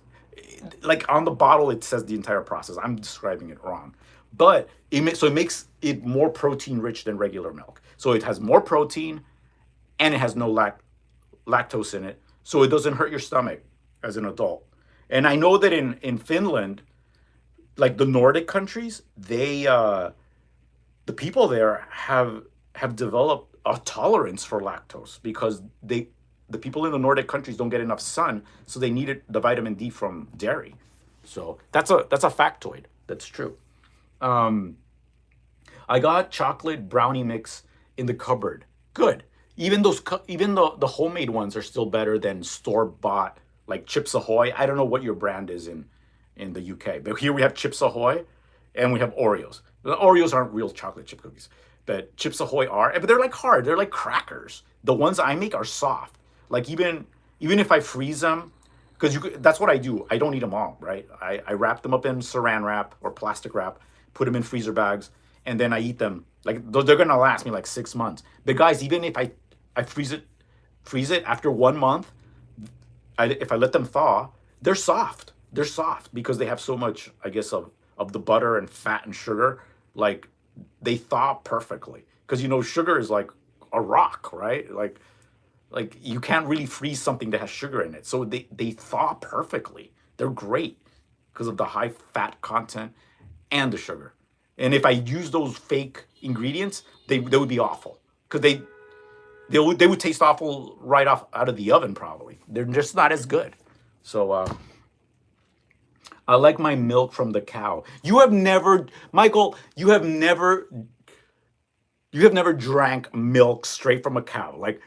Like on the bottle it says the entire process. I'm describing it wrong, but it makes it more protein rich than regular milk. So it has more protein, and it has no lactose in it, so it doesn't hurt your stomach as an adult. And I know that in Finland, like the Nordic countries, the people there have developed a tolerance for lactose because the people in the Nordic countries don't get enough sun, so they needed the vitamin D from dairy. So that's a factoid. That's true. Um, I got chocolate brownie mix in the cupboard. Good. Even the homemade ones are still better than store bought like Chips Ahoy. I don't know what your brand is in the UK, but here we have Chips Ahoy, and we have Oreos. The Oreos aren't real chocolate chip cookies, but Chips Ahoy are. But they're like hard. They're like crackers. The ones I make are soft. Like even if I freeze them, because that's what I do. I don't eat them all, right? I wrap them up in saran wrap or plastic wrap, put them in freezer bags, and then I eat them. Like they're gonna last me like 6 months. But guys, even if I freeze it after 1 month, if I let them thaw, they're soft. They're soft because they have so much, I guess, of the butter and fat and sugar. Like they thaw perfectly because sugar is like a rock, right? Like you can't really freeze something that has sugar in it. So they thaw perfectly. They're great because of the high fat content and the sugar. And if I use those fake ingredients, they would be awful because they would taste awful right off out of the oven probably. They're just not as good. So I like my milk from the cow. You have never, Michael, you have never drank milk straight from a cow. Like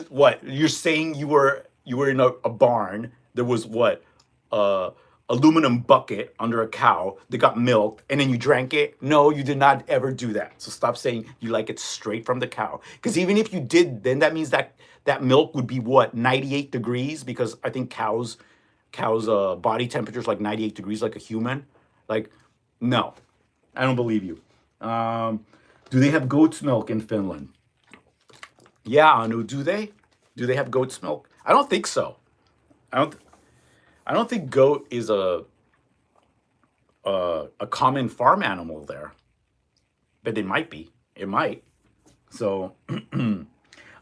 what? You're saying you were in a barn. There was what? Uh aluminum bucket under a cow that got milked and then you drank it? No, you did not ever do that. So stop saying you like it straight from the cow. Because even if you did, then that means that that milk would be what, 98 degrees? Because I think cows body temperature is like 98 degrees like a human. Like, no, I don't believe you. Um, do they have goat's milk in Finland? Yeah, Anu, do they? Do they have goat's milk? I don't think so. I don't. I don't think goat is a common farm animal there, but it might be. It might. So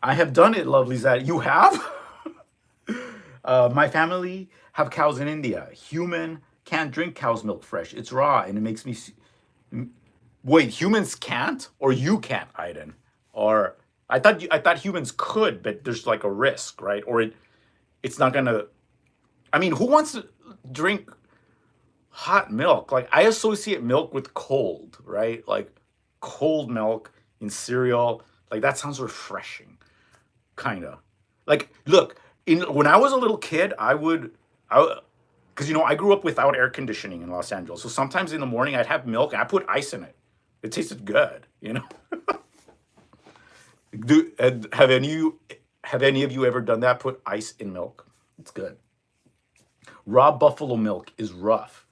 I have done it, lovely Zad. You have? My family have cows in India. Human can't drink cow's milk fresh. It's raw, and it makes me. Wait, humans can't, or you can't, Aiden? Or I thought humans could, but there's like a risk, right? Or it's not gonna. I mean, who wants to drink hot milk? Like I associate milk with cold, right? Like cold milk in cereal. Like that sounds refreshing, kind of. Like look, in when I was a little kid, I because I grew up without air conditioning in Los Angeles. So sometimes in the morning I'd have milk and I put ice in it. It tasted good. Have any of you ever done that? Put ice in milk. It's good. Raw buffalo milk is rough.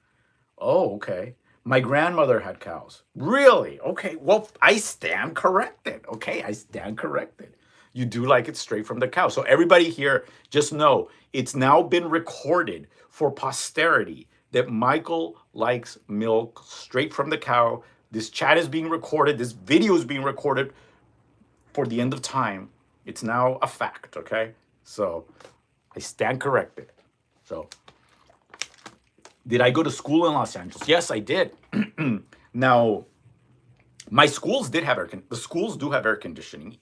Oh, okay. My grandmother had cows. Really? Okay. Well, I stand corrected. Okay, I stand corrected. You do like it straight from the cow. So everybody here, just know it's now been recorded for posterity that Michael likes milk straight from the cow. This chat is being recorded. This video is being recorded for the end of time. It's now a fact, okay? So I stand corrected. So did I go to school in Los Angeles? Yes, I did. Now, my schools did have the schools do have air conditioning,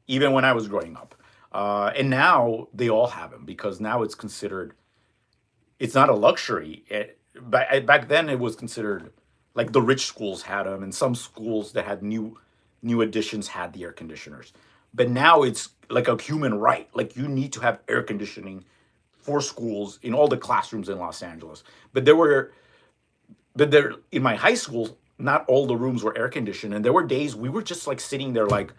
even when I was growing up. And now they all have them because now it's considered, it's not a luxury. Back then it was considered like the rich schools had them, and some schools that had new additions had the air conditioners. But now it's like a human right. Like you need to have air conditioning for schools in all the classrooms in Los Angeles. But there in my high school, not all the rooms were air conditioned, and there were days we were just like sitting there like,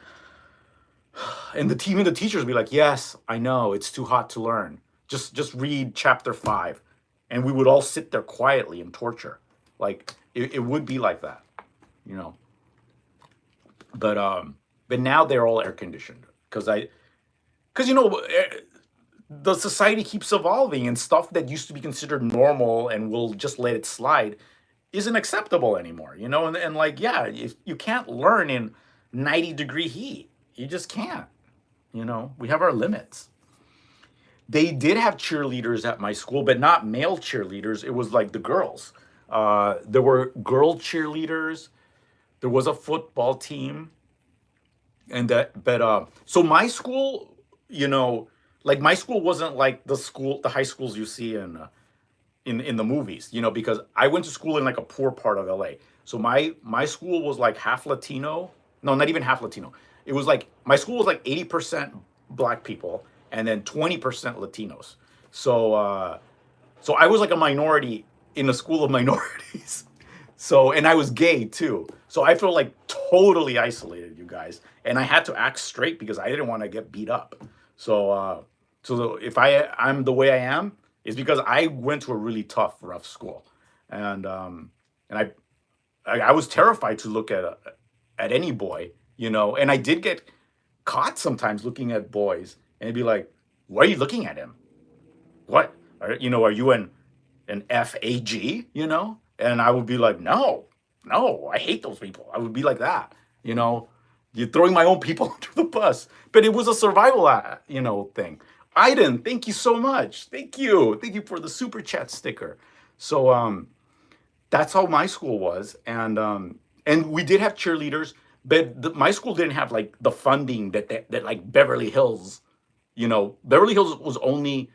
and the team and the teachers would be like, "Yes, I know it's too hot to learn. Just read chapter 5," and we would all sit there quietly in torture. Like it would be like that, you know. But now they're all air conditioned because the society keeps evolving and stuff that used to be considered normal and we'll just let it slide isn't acceptable anymore, and like, yeah, if you can't learn in 90-degree heat, you just can't. We have our limits. They did have cheerleaders at my school, but not male cheerleaders. It was like the girls. There were girl cheerleaders. There was a football team, and that. But so my school, like my school wasn't like the high schools you see in the movies, because I went to school in like a poor part of LA. So my school was like half Latino. No, not even half Latino. It was like my school was like 80% black people and then 20% Latinos. So I was like a minority in a school of minorities. So, and I was gay too. So I felt like totally isolated, you guys. And I had to act straight because I didn't want to get beat up. So if I'm the way I am, it's because I went to a really tough, rough school, and I was terrified to look at any boy, and I did get caught sometimes looking at boys, and it'd be like, "Why are you looking at him? What are you an FAG? And I would be like, no, I hate those people. I would be like that, You're throwing my own people under the bus. But it was a survival, thing. Aiden, thank you so much. Thank you for the super chat sticker. So that's how my school was, and we did have cheerleaders, but my school didn't have like the funding that like Beverly Hills. Beverly Hills was only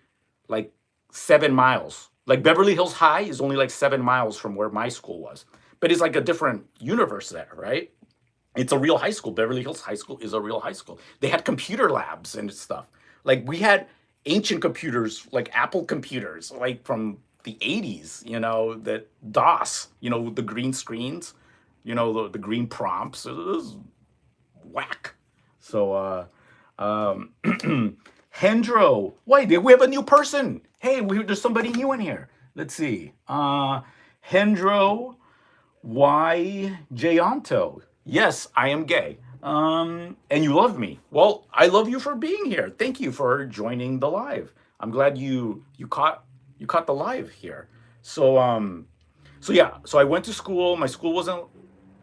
like 7 miles Like Beverly Hills High is only like 7 miles from where my school was, but it's like a different universe there, right? It's a real high school. Beverly Hills High School is a real high school. They had computer labs and stuff. Like we had ancient computers, like Apple computers, like from the 80s, that DOS, the green screens, the green prompts. It was whack. So, Hendro, wait, we have a new person. Hey, there's somebody new in here. Let's see. Hendro Y. Jayanto. Yes, I am gay. And you love me. Well, I love you for being here. Thank you for joining the live. I'm glad you caught the live here. So yeah, so I went to school. My school wasn't,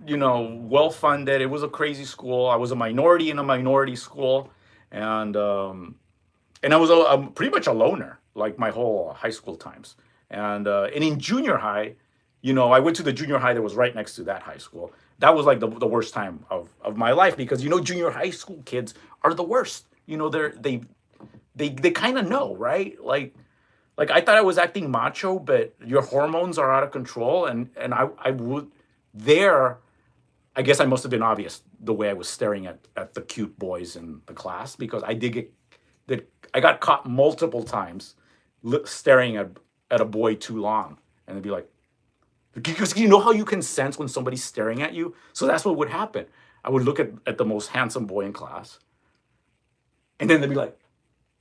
well funded. It was a crazy school. I was a minority in a minority school, and I was pretty much a loner like my whole high school times. And in junior high, I went to the junior high that was right next to that high school. That was like the worst time of my life because junior high school kids are the worst. They kind of know, right? Like I thought I was acting macho, but your hormones are out of control, and I would there. I guess I must have been obvious the way I was staring at the cute boys in the class because I did get that I got caught multiple times staring at a boy too long, and they'd be like, because you know how you can sense when somebody's staring at you. So that's what would happen. I would look at the most handsome boy in class, and then they'd be like,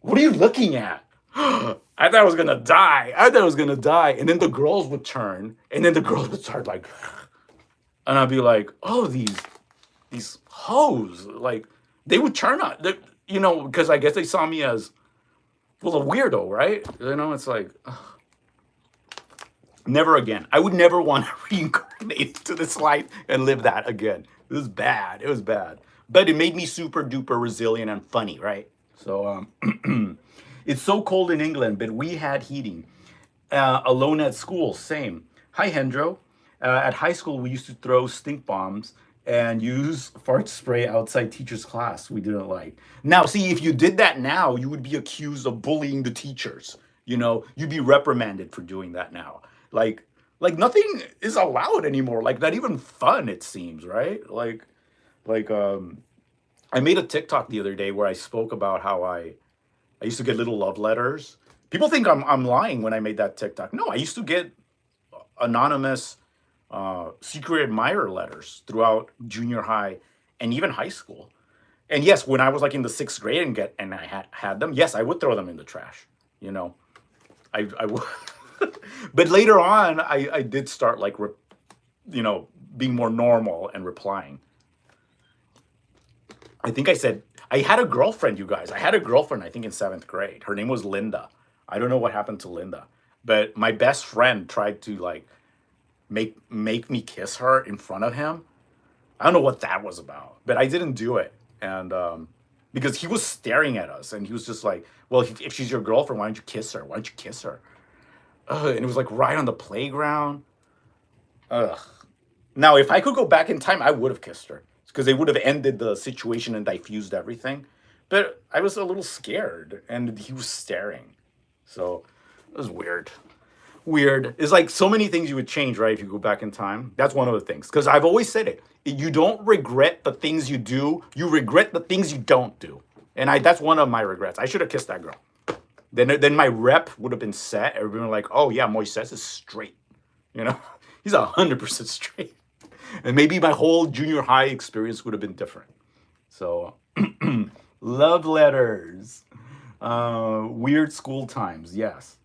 "What are you looking at?" I thought I was gonna die. And then the girls would turn, and then the girls would start like, and I'd be like, "Oh, these hoes!" Like they would turn on, because I guess they saw me as well a weirdo, right? It's like, ugh. Never again. I would never want to reincarnate into this life and live that again. It was bad. It was bad, but it made me super duper resilient and funny, right? So it's so cold in England, but we had heating. Alone at school, same. Hi, Hendro. At high school, we used to throw stink bombs and use fart spray outside teachers' class. We didn't like. Now, see, if you did that now, you would be accused of bullying the teachers. You'd be reprimanded for doing that now. Like nothing is allowed anymore. Like not even fun, it seems, right? Like I made a TikTok the other day where I spoke about how I used to get little love letters. People think I'm lying when I made that TikTok. No, I used to get anonymous secret admirer letters throughout junior high and even high school. And yes, when I was like in the 6th grade and I had them, yes, I would throw them in the trash. I would. But later on, I did start like being more normal and replying. I think I said I had a girlfriend, you guys. I had a girlfriend, I think in 7th grade. Her name was Linda. I don't know what happened to Linda, but my best friend tried to like make me kiss her in front of him. I don't know what that was about, but I didn't do it. And because he was staring at us and he was just like, well, if she's your girlfriend, why don't you kiss her? Why don't you kiss her? And it was like right on the playground. Ugh. Now, if I could go back in time, I would have kissed her because they would have ended the situation and diffused everything. But I was a little scared and he was staring. So it was weird. Weird. It's like so many things you would change, right? If you go back in time. That's one of the things. Because I've always said it. You don't regret the things you do. You regret the things you don't do. And that's one of my regrets. I should have kissed that girl. Then my rep would have been set. Everyone like, oh yeah, Moises is straight. He's 100% straight. And maybe my whole junior high experience would have been different. So, love letters. Weird school times, yes.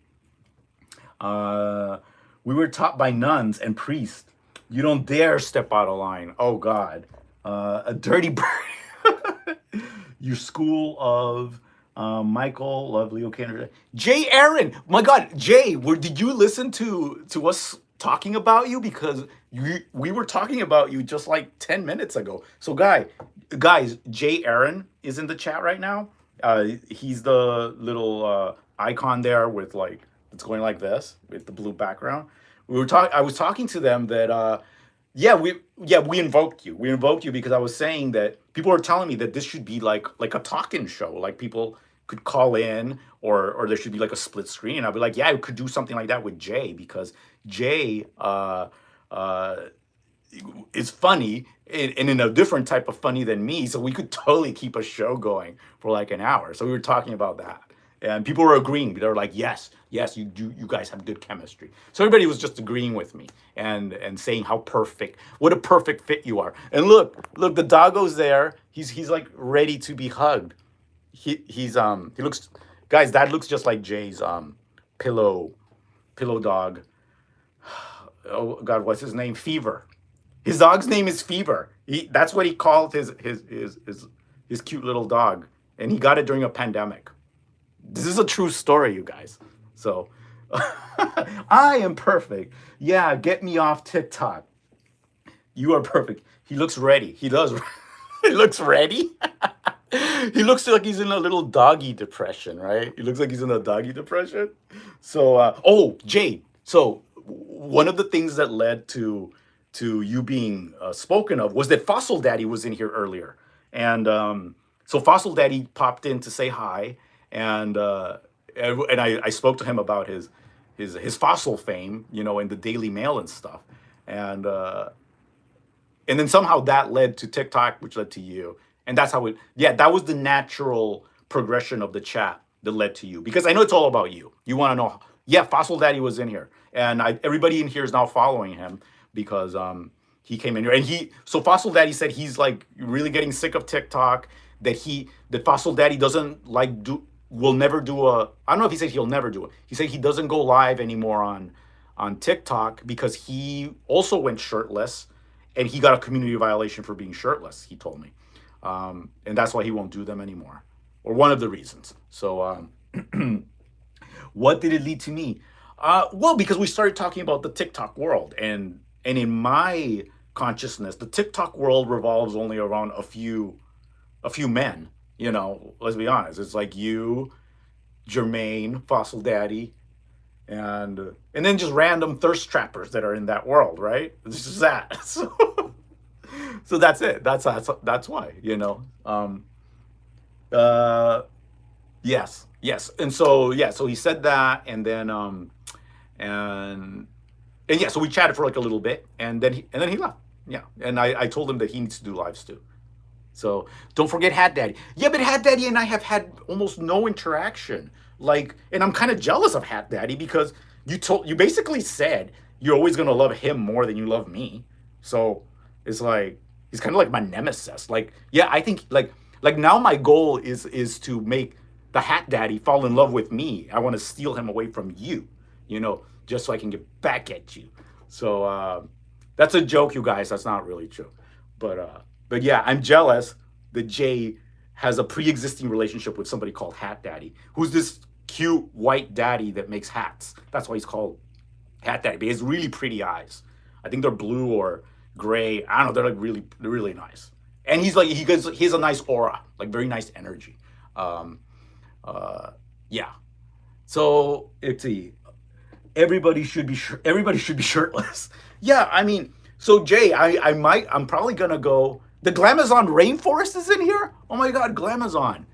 We were taught by nuns and priests. You don't dare step out of line. Oh God. A dirty bird. Your school of... Michael, lovely, okay. Jay Aaron, my God, Jay, did you listen to us talking about you? Because we were talking about you just like 10 minutes ago. So guys, Jay Aaron is in the chat right now. He's the little icon there with like, it's going like this with the blue background. I was talking to them that, we invoked you. We invoked you because I was saying that people were telling me that this should be like a talk-in show, like people could call in, or there should be like a split screen. And I'd be like, yeah, I could do something like that with Jay, because Jay uh, is funny, and in a different type of funny than me. So we could totally keep a show going for like an hour. So we were talking about that. And people were agreeing. They were like, yes, yes, you do. You guys have good chemistry. So everybody was just agreeing with me and saying how perfect, what a perfect fit you are. And look, the doggo's there. He's like ready to be hugged. He looks, guys, that looks just like Jay's pillow pillow dog. Oh God, what's his name? Fever. His dog's name is Fever. That's what he called his cute little dog, and he got it during a pandemic. This is a true story, you guys. So I am perfect. Yeah, get me off TikTok. You are perfect. He looks ready. He does. He looks ready. He looks like he's in a little doggy depression, right? He looks like he's in a doggy depression. So, oh, Jade. So, one of the things that led to you being spoken of was that Fossil Daddy was in here earlier, and so Fossil Daddy popped in to say hi, and I spoke to him about his fossil fame, in the Daily Mail and stuff, and then somehow that led to TikTok, which led to you. And that's how yeah, that was the natural progression of the chat that led to you. Because I know it's all about you. You want to know, yeah, Fossil Daddy was in here. And everybody in here is now following him because he came in here. And so Fossil Daddy said he's like really getting sick of TikTok, that Fossil Daddy doesn't will never do I don't know if he said he'll never do it. He said he doesn't go live anymore on TikTok because he also went shirtless, and he got a community violation for being shirtless, he told me. And that's why he won't do them anymore, or one of the reasons. So what did it lead to me? Well, because we started talking about the TikTok world, and in my consciousness, the TikTok world revolves only around a few men. Let's be honest. It's like you, Jermaine, Fossil Daddy, and then just random thirst trappers that are in that world, right? It's just that. So that's it. That's why. Yes. And so yeah, so he said that, and then and yeah, so we chatted for like a little bit, and then he left. Yeah, and I told him that he needs to do lives too. So don't forget Hat Daddy. Yeah, but Hat Daddy and I have had almost no interaction. And I'm kind of jealous of Hat Daddy because you basically said you're always gonna love him more than you love me. So it's like he's kind of like my nemesis. Yeah, I think now my goal is to make the Hat Daddy fall in love with me. I want to steal him away from you, just so I can get back at you. So that's a joke, you guys. That's not really true. But yeah, I'm jealous that Jay has a pre-existing relationship with somebody called Hat Daddy, who's this cute white daddy that makes hats. That's why he's called Hat Daddy. But he has really pretty eyes. I think they're blue or gray. I don't know. They're they're really nice. And he has a nice aura, like very nice energy. Yeah. So everybody should be shirtless. Yeah, I mean, so Jay, I'm probably gonna go. The Glamazon Rainforest is in here. Oh my God, Glamazon!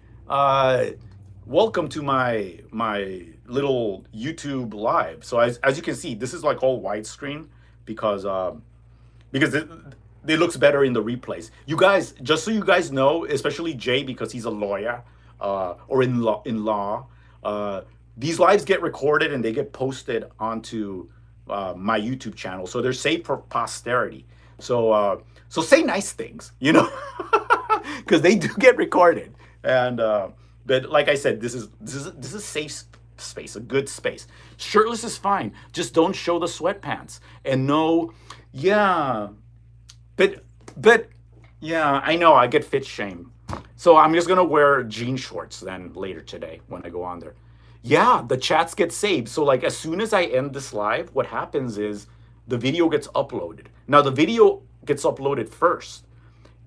Welcome to my little YouTube live. So as you can see, this is like all widescreen because it looks better in the replays. You guys, just so you guys know, especially Jay, because he's a lawyer or in law. These lives get recorded and they get posted onto my YouTube channel, so they're saved for posterity. So say nice things, because they do get recorded. And but like I said, this is a safe space, a good space. Shirtless is fine, just don't show the sweatpants. And no, yeah, but yeah, I know I get fit shamed, so I'm just gonna wear jean shorts then later today when I go on there. Yeah, the chats get saved. So as soon as I end this live, what happens is the video gets uploaded. Now the video gets uploaded first,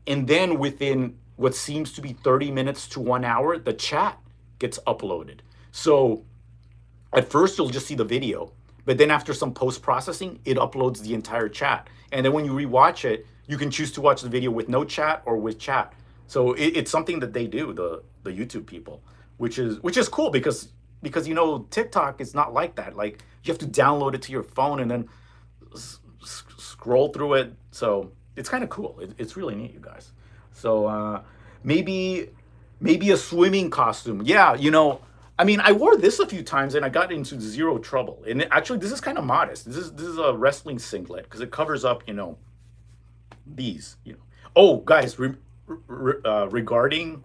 and then within what seems to be 30 minutes to 1 hour, the chat gets uploaded. So at first you'll just see the video, but then after some post-processing, it uploads the entire chat. And then when you rewatch it, you can choose to watch the video with no chat or with chat. So it's something that they do, the YouTube people. which is cool because TikTok is not like that. Like you have to download it to your phone and then scroll through it. So it's kind of cool. It's really neat, you guys. So maybe maybe a swimming costume. Yeah, I mean, I wore this a few times and I got into zero trouble. And actually, this is kind of modest. This is a wrestling singlet because it covers up, these. Oh, guys, regarding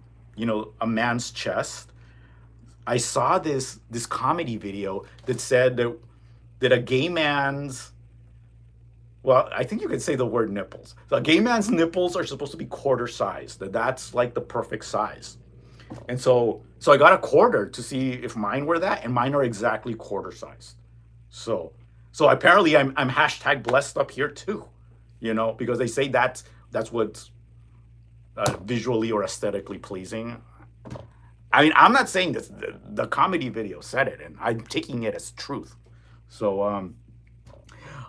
a man's chest, I saw this comedy video that said that a gay man's, well, I think you could say the word nipples. So a gay man's nipples are supposed to be quarter size. That's like the perfect size. And so I got a quarter to see if mine were that, and mine are exactly quarter sized. So so apparently I'm hashtag blessed up here too, because they say that's what's visually or aesthetically pleasing. I mean, I'm not saying this. The comedy video said it, and I'm taking it as truth. So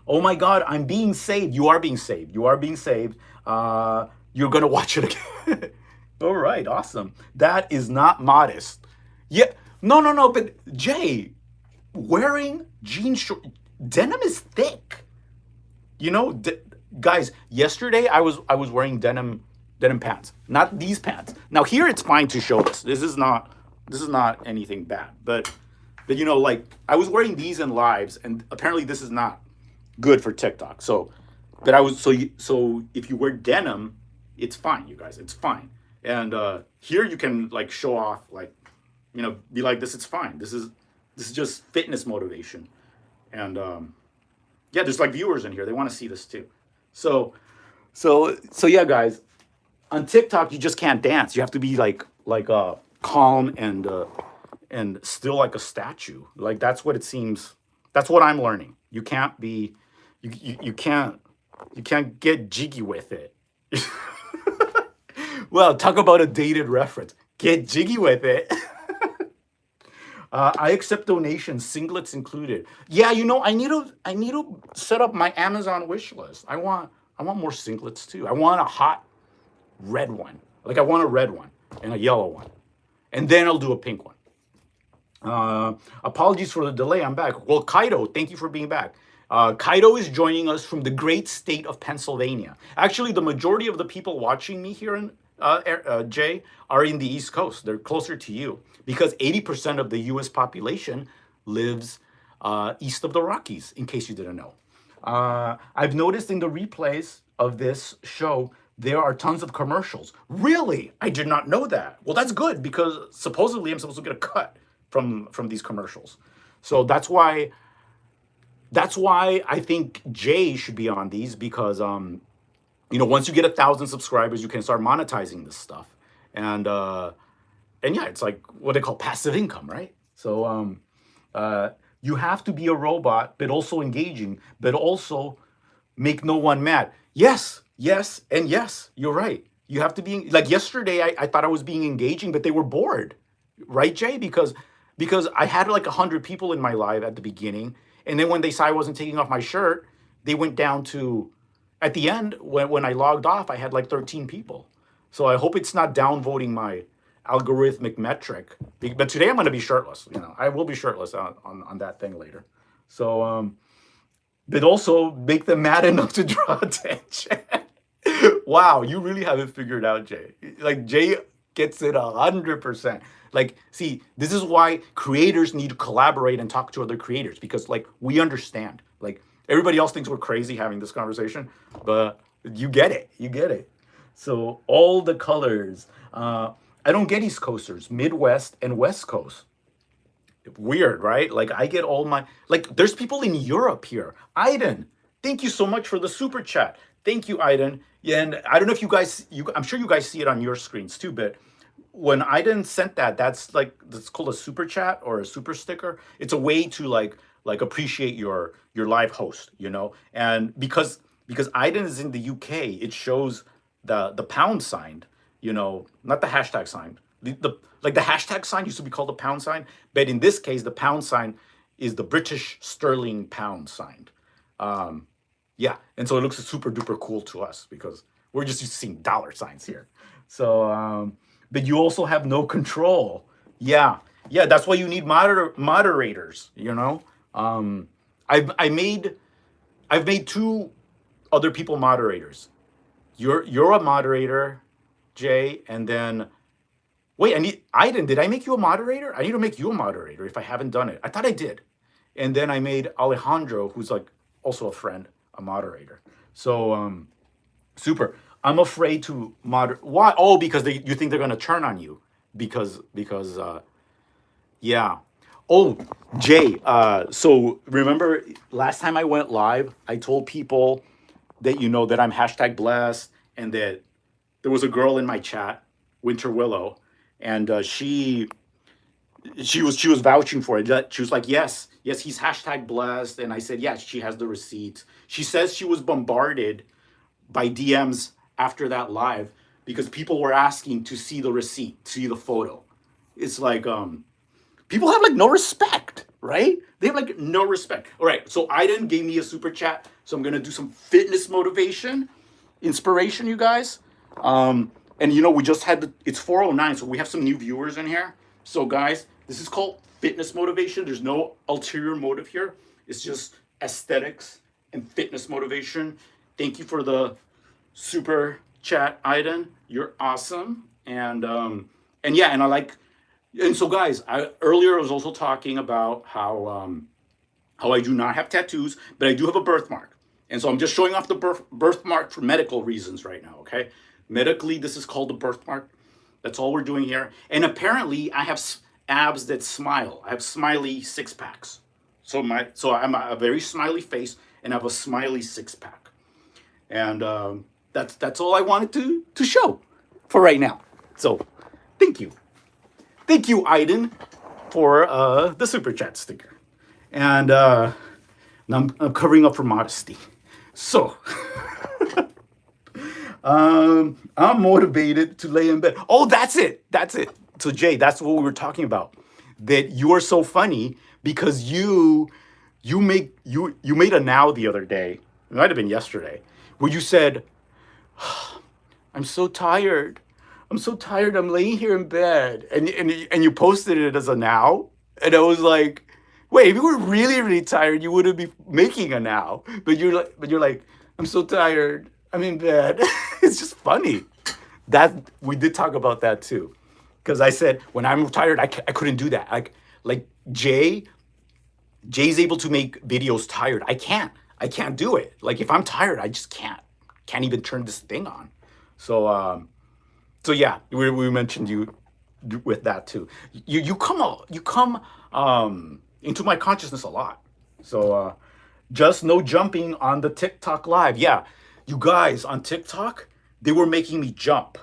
oh my God, I'm being saved. You are being saved. You are being saved. You're gonna watch it again. All right, awesome. That is not modest. Yeah, no, no, no. But Jay, wearing jean short, denim is thick. You know, guys. Yesterday I was wearing denim pants, not these pants. Now here it's fine to show this. This is not anything bad, but like I was wearing these in lives, and apparently this is not good for TikTok. So, but I was so if you wear denim, it's fine, you guys. It's fine. And here you can like show off, like be like this. It's fine. This is just fitness motivation, and yeah, there's like viewers in here. They want to see this too. So so yeah, guys. On TikTok, you just can't dance. You have to be like calm and still like a statue. Like that's what it seems. That's what I'm learning. You can't be, you can't get jiggy with it. Well, talk about a dated reference. Get jiggy with it. I accept donations, singlets included. Yeah, I need to set up my Amazon wish list. I want more singlets too. I want a hot red one. Like I want a red one and a yellow one. And then I'll do a pink one. Apologies for the delay. I'm back. Well, Kaido, thank you for being back. Kaido is joining us from the great state of Pennsylvania. Actually, the majority of the people watching me here in Jay are in the East Coast. They're closer to you because 80% of the U.S. population lives east of the Rockies. In case you didn't know, I've noticed in the replays of this show there are tons of commercials. Really, I did not know that. Well, that's good because supposedly I'm supposed to get a cut from these commercials. So that's why I think Jay should be on these because once you get 1,000 subscribers, you can start monetizing this stuff, and yeah, it's like what they call passive income, right? So you have to be a robot, but also engaging, but also make no one mad. Yes, yes, and yes. You're right. You have to be like yesterday. I thought I was being engaging, but they were bored, right, Jay? Because I had like 100 people in my live at the beginning, and then when they saw I wasn't taking off my shirt, they went down to at the end when I logged off, I had like 13 people. So I hope it's not downvoting my algorithmic metric. But today I'm going to be shirtless. I will be shirtless on that thing later. So but also make them mad enough to draw attention. Wow, you really have it figured out, Jay. Like Jay gets it 100%. Like, see, this is why creators need to collaborate and talk to other creators because, like, we understand. Like, everybody else thinks we're crazy having this conversation, but you get it. You get it. So all the colors. I don't get East Coasters, Midwest and West Coast. Weird, right? Like I get all my there's people in Europe here. Aiden, thank you so much for the super chat. Thank you, Aiden. Yeah, and I don't know if you guys I'm sure you guys see it on your screens too, but when Aiden sent that's called a super chat or a super sticker. It's a way to like appreciate your live host, And because Aiden is in the UK, it shows the pound sign, not the hashtag sign. The hashtag sign used to be called the pound sign, but in this case, the pound sign is the British sterling pound sign. Yeah, and so it looks super duper cool to us because we're just used to seeing dollar signs here. So, but you also have no control. Yeah, yeah. That's why you need moderators. You know, um, I made I've made two other people moderators. You're a moderator, Jay, and then wait. I need Aiden. Did I make you a moderator? I need to make you a moderator if I haven't done it. I thought I did. And then I made Alejandro, who's like also a friend, a moderator. So super. I'm afraid to moder. Why? Oh, because you think they're gonna turn on you because yeah. Oh, Jay. So remember last time I went live, I told people that that I'm hashtag blessed and that there was a girl in my chat, Winter Willow, and she was vouching for it. She was like, yes, yes, he's hashtag blessed, and I said, yes, she has the receipts. She says she was bombarded by DMs after that live because people were asking to see the receipt, see the photo. It's like people have like no respect, right? They have like no respect. All right, so Aiden gave me a super chat, so I'm gonna do some fitness motivation, inspiration, you guys. And we just had it's 4:09, so we have some new viewers in here. So guys, this is called fitness motivation. There's no ulterior motive here. It's just aesthetics and fitness motivation. Thank you for the super chat, Aiden. You're awesome. And yeah, and I like and so guys, I earlier I was also talking about how I do not have tattoos, but I do have a birthmark. And so I'm just showing off the birthmark for medical reasons right now, okay? Medically, this is called a birthmark. That's all we're doing here. And apparently, I have abs that smile. I have smiley six packs. So I'm a very smiley face and I have a smiley six pack. And that's all I wanted to show for right now. So thank you. Thank you, Aiden, for the super chat sticker. And now I'm covering up for modesty. So I'm motivated to lay in bed. Oh, that's it. That's it. So Jay, that's what we were talking about. That you are so funny because you made a now the other day. It might have been yesterday, where you said, "I'm so tired. I'm so tired. I'm laying here in bed," and you posted it as a now, and I was like, "Wait, if you were really really tired, you wouldn't be making a now." But you're like, "I'm so tired. I'm in bed." It's just funny. That we did talk about that too, because I said when I'm tired, I couldn't do that. Like Jay's able to make videos tired. I can't do it. Like if I'm tired, I just can't even turn this thing on. So so yeah, we mentioned you with that too. You come into my consciousnss a lot. So just no jumping on the TikTok live. Yeah, you guys on TikTok, they were making me jump,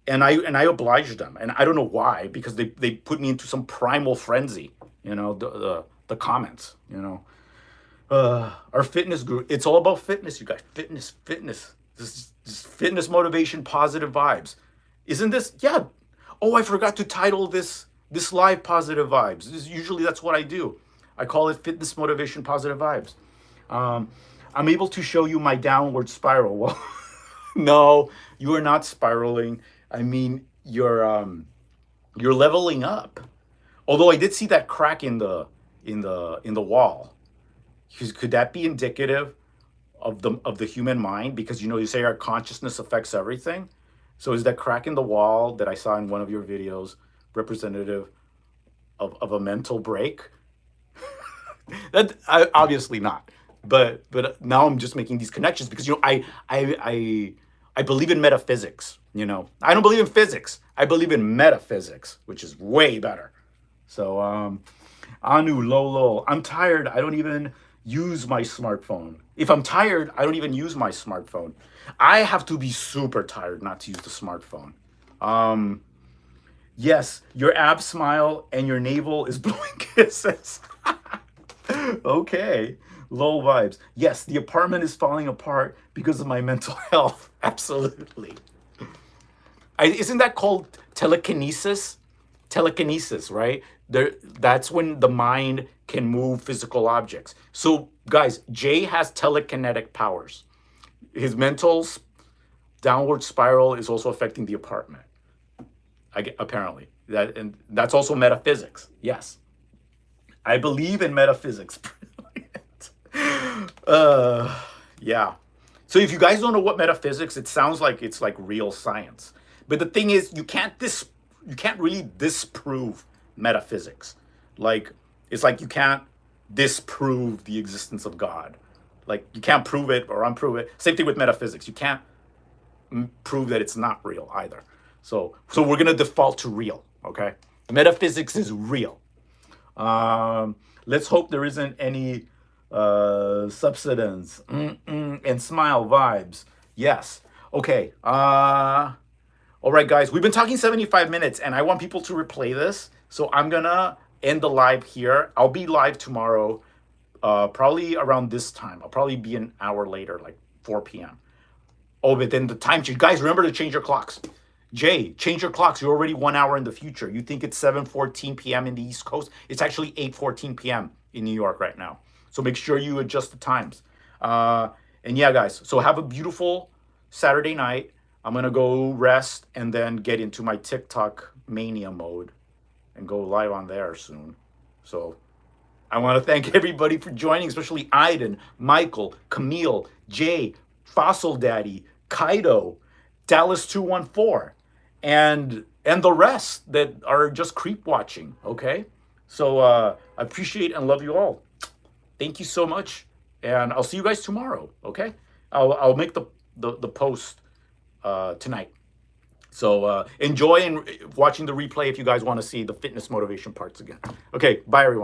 and I obliged them, and I don't know why because they put me into some primal frenzy. The comments. Our fitness group. It's all about fitness, you guys. Fitness. This fitness motivation, positive vibes. Isn't this? Yeah. Oh, I forgot to title this live positive vibes. Usually that's what I do. I call it fitness motivation, positive vibes. Um, I'm able to show you my downward spiral. Well, no, you are not spiraling. I mean, you're leveling up. Although I did see that crack in the wall. Could that be indicative of the human mind? Because you say our consciousness affects everything. So is that crack in the wall that I saw in one of your videos representative of a mental break? Obviously not. But now I'm just making these connections because I believe in metaphysics. I don't believe in physics. I believe in metaphysics, which is way better. So Anu Lolo, I'm tired. I don't even use my smartphone. If I'm tired, I don't even use my smartphone. I have to be super tired not to use the smartphone. Um, yes, your abs smile and your navel is blowing kisses. Okay. Low vibes. Yes, the apartment is falling apart because of my mental health. Absolutely. Isn't that called telekinesis? Telekinesis, right? That's when the mind can move physical objects. So, guys, Jay has telekinetic powers. His mental downward spiral is also affecting the apartment, apparently. And that's also metaphysics. Yes, I believe in metaphysics. uh, yeah. So if you guys don't know what metaphysics, it sounds like it's like real science. But the thing is, you can't really disprove metaphysics. Like it's like you can't disprove the existence of God. Like you can't prove it or unprove it. Same thing with metaphysics. You can't prove that it's not real either. So we're gonna default to real. Okay, metaphysics is real. Let's hope there isn't any subsidence and smile vibes. Yes. Okay. All right, guys. We've been talking 75 minutes, and I want people to replay this. So I'm gonna end the live here. I'll be live tomorrow, probably around this time. I'll probably be an hour later, like 4 p.m. Oh, but then the time change. Guys, remember to change your clocks. Jay, change your clocks. You're already 1 hour in the future. You think it's 7:14 p.m. in the East Coast. It's actually 8:14 p.m. in New York right now. So make sure you adjust the times. And yeah, guys, so have a beautiful Saturday night. I'm going to go rest and then get into my TikTok mania mode and go live on there soon. So I want to thank everybody for joining, especially Aiden, Michael, Camille, Jay, Fossil Daddy, Kaido, Dallas 214, and the rest that are just creep watching. Okay, so I appreciate and love you all. Thank you so much, and I'll see you guys tomorrow. Okay, I'll make the post tonight. So enjoy and watching the replay if you guys want to see the fitness motivation parts again. Okay, bye everyone.